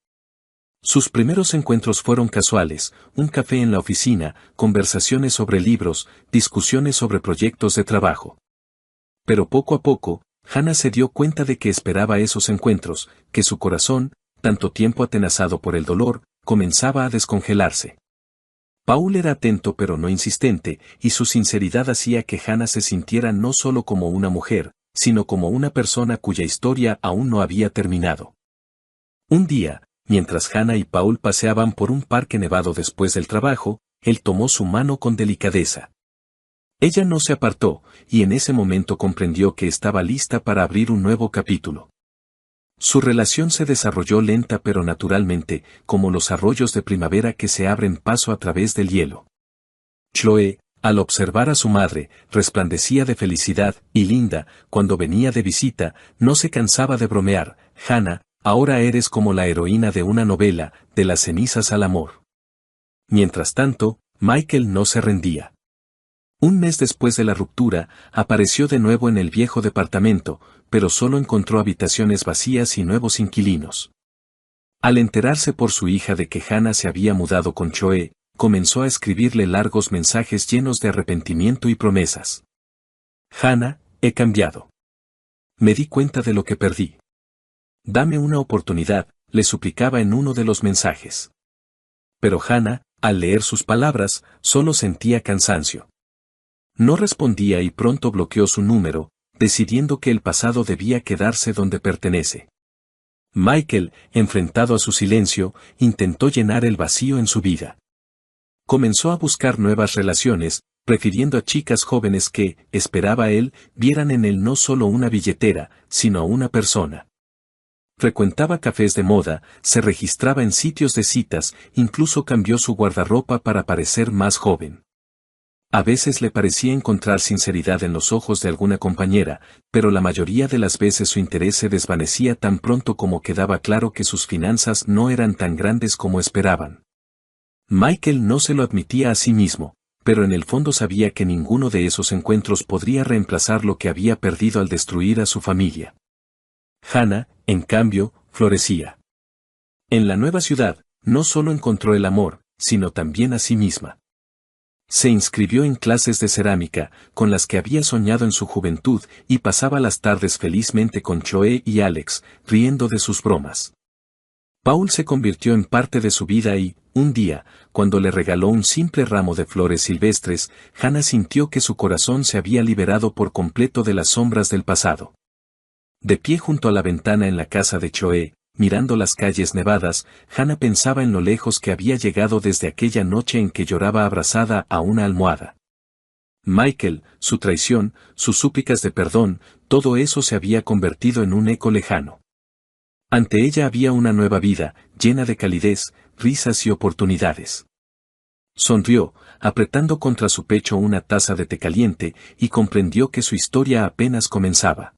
Sus primeros encuentros fueron casuales, un café en la oficina, conversaciones sobre libros, discusiones sobre proyectos de trabajo. Pero poco a poco, Hannah se dio cuenta de que esperaba esos encuentros, que su corazón, tanto tiempo atenazado por el dolor, comenzaba a descongelarse. Paul era atento pero no insistente, y su sinceridad hacía que Hannah se sintiera no solo como una mujer, sino como una persona cuya historia aún no había terminado. Un día, mientras Hannah y Paul paseaban por un parque nevado después del trabajo, él tomó su mano con delicadeza. Ella no se apartó, y en ese momento comprendió que estaba lista para abrir un nuevo capítulo. Su relación se desarrolló lenta pero naturalmente, como los arroyos de primavera que se abren paso a través del hielo. Chloe, al observar a su madre, resplandecía de felicidad, y Linda, cuando venía de visita, no se cansaba de bromear: Hannah, ahora eres como la heroína de una novela, de las cenizas al amor. Mientras tanto, Michael no se rendía. Un mes después de la ruptura, apareció de nuevo en el viejo departamento, pero solo encontró habitaciones vacías y nuevos inquilinos. Al enterarse por su hija de que Hannah se había mudado con Choe, comenzó a escribirle largos mensajes llenos de arrepentimiento y promesas. Hannah, he cambiado. Me di cuenta de lo que perdí. Dame una oportunidad, le suplicaba en uno de los mensajes. Pero Hannah, al leer sus palabras, solo sentía cansancio. No respondía y pronto bloqueó su número, decidiendo que el pasado debía quedarse donde pertenece. Michael, enfrentado a su silencio, intentó llenar el vacío en su vida. Comenzó a buscar nuevas relaciones, prefiriendo a chicas jóvenes que, esperaba él, vieran en él no solo una billetera, sino a una persona. Frecuentaba cafés de moda, se registraba en sitios de citas, incluso cambió su guardarropa para parecer más joven. A veces le parecía encontrar sinceridad en los ojos de alguna compañera, pero la mayoría de las veces su interés se desvanecía tan pronto como quedaba claro que sus finanzas no eran tan grandes como esperaban. Michael no se lo admitía a sí mismo, pero en el fondo sabía que ninguno de esos encuentros podría reemplazar lo que había perdido al destruir a su familia. Hannah, en cambio, florecía. En la nueva ciudad, no solo encontró el amor, sino también a sí misma. Se inscribió en clases de cerámica, con las que había soñado en su juventud, y pasaba las tardes felizmente con Choe y Alex, riendo de sus bromas. Paul se convirtió en parte de su vida y, un día, cuando le regaló un simple ramo de flores silvestres, Hannah sintió que su corazón se había liberado por completo de las sombras del pasado. De pie junto a la ventana en la casa de Choe, mirando las calles nevadas, Hannah pensaba en lo lejos que había llegado desde aquella noche en que lloraba abrazada a una almohada. Michael, su traición, sus súplicas de perdón, todo eso se había convertido en un eco lejano. Ante ella había una nueva vida, llena de calidez, risas y oportunidades. Sonrió, apretando contra su pecho una taza de té caliente, y comprendió que su historia apenas comenzaba.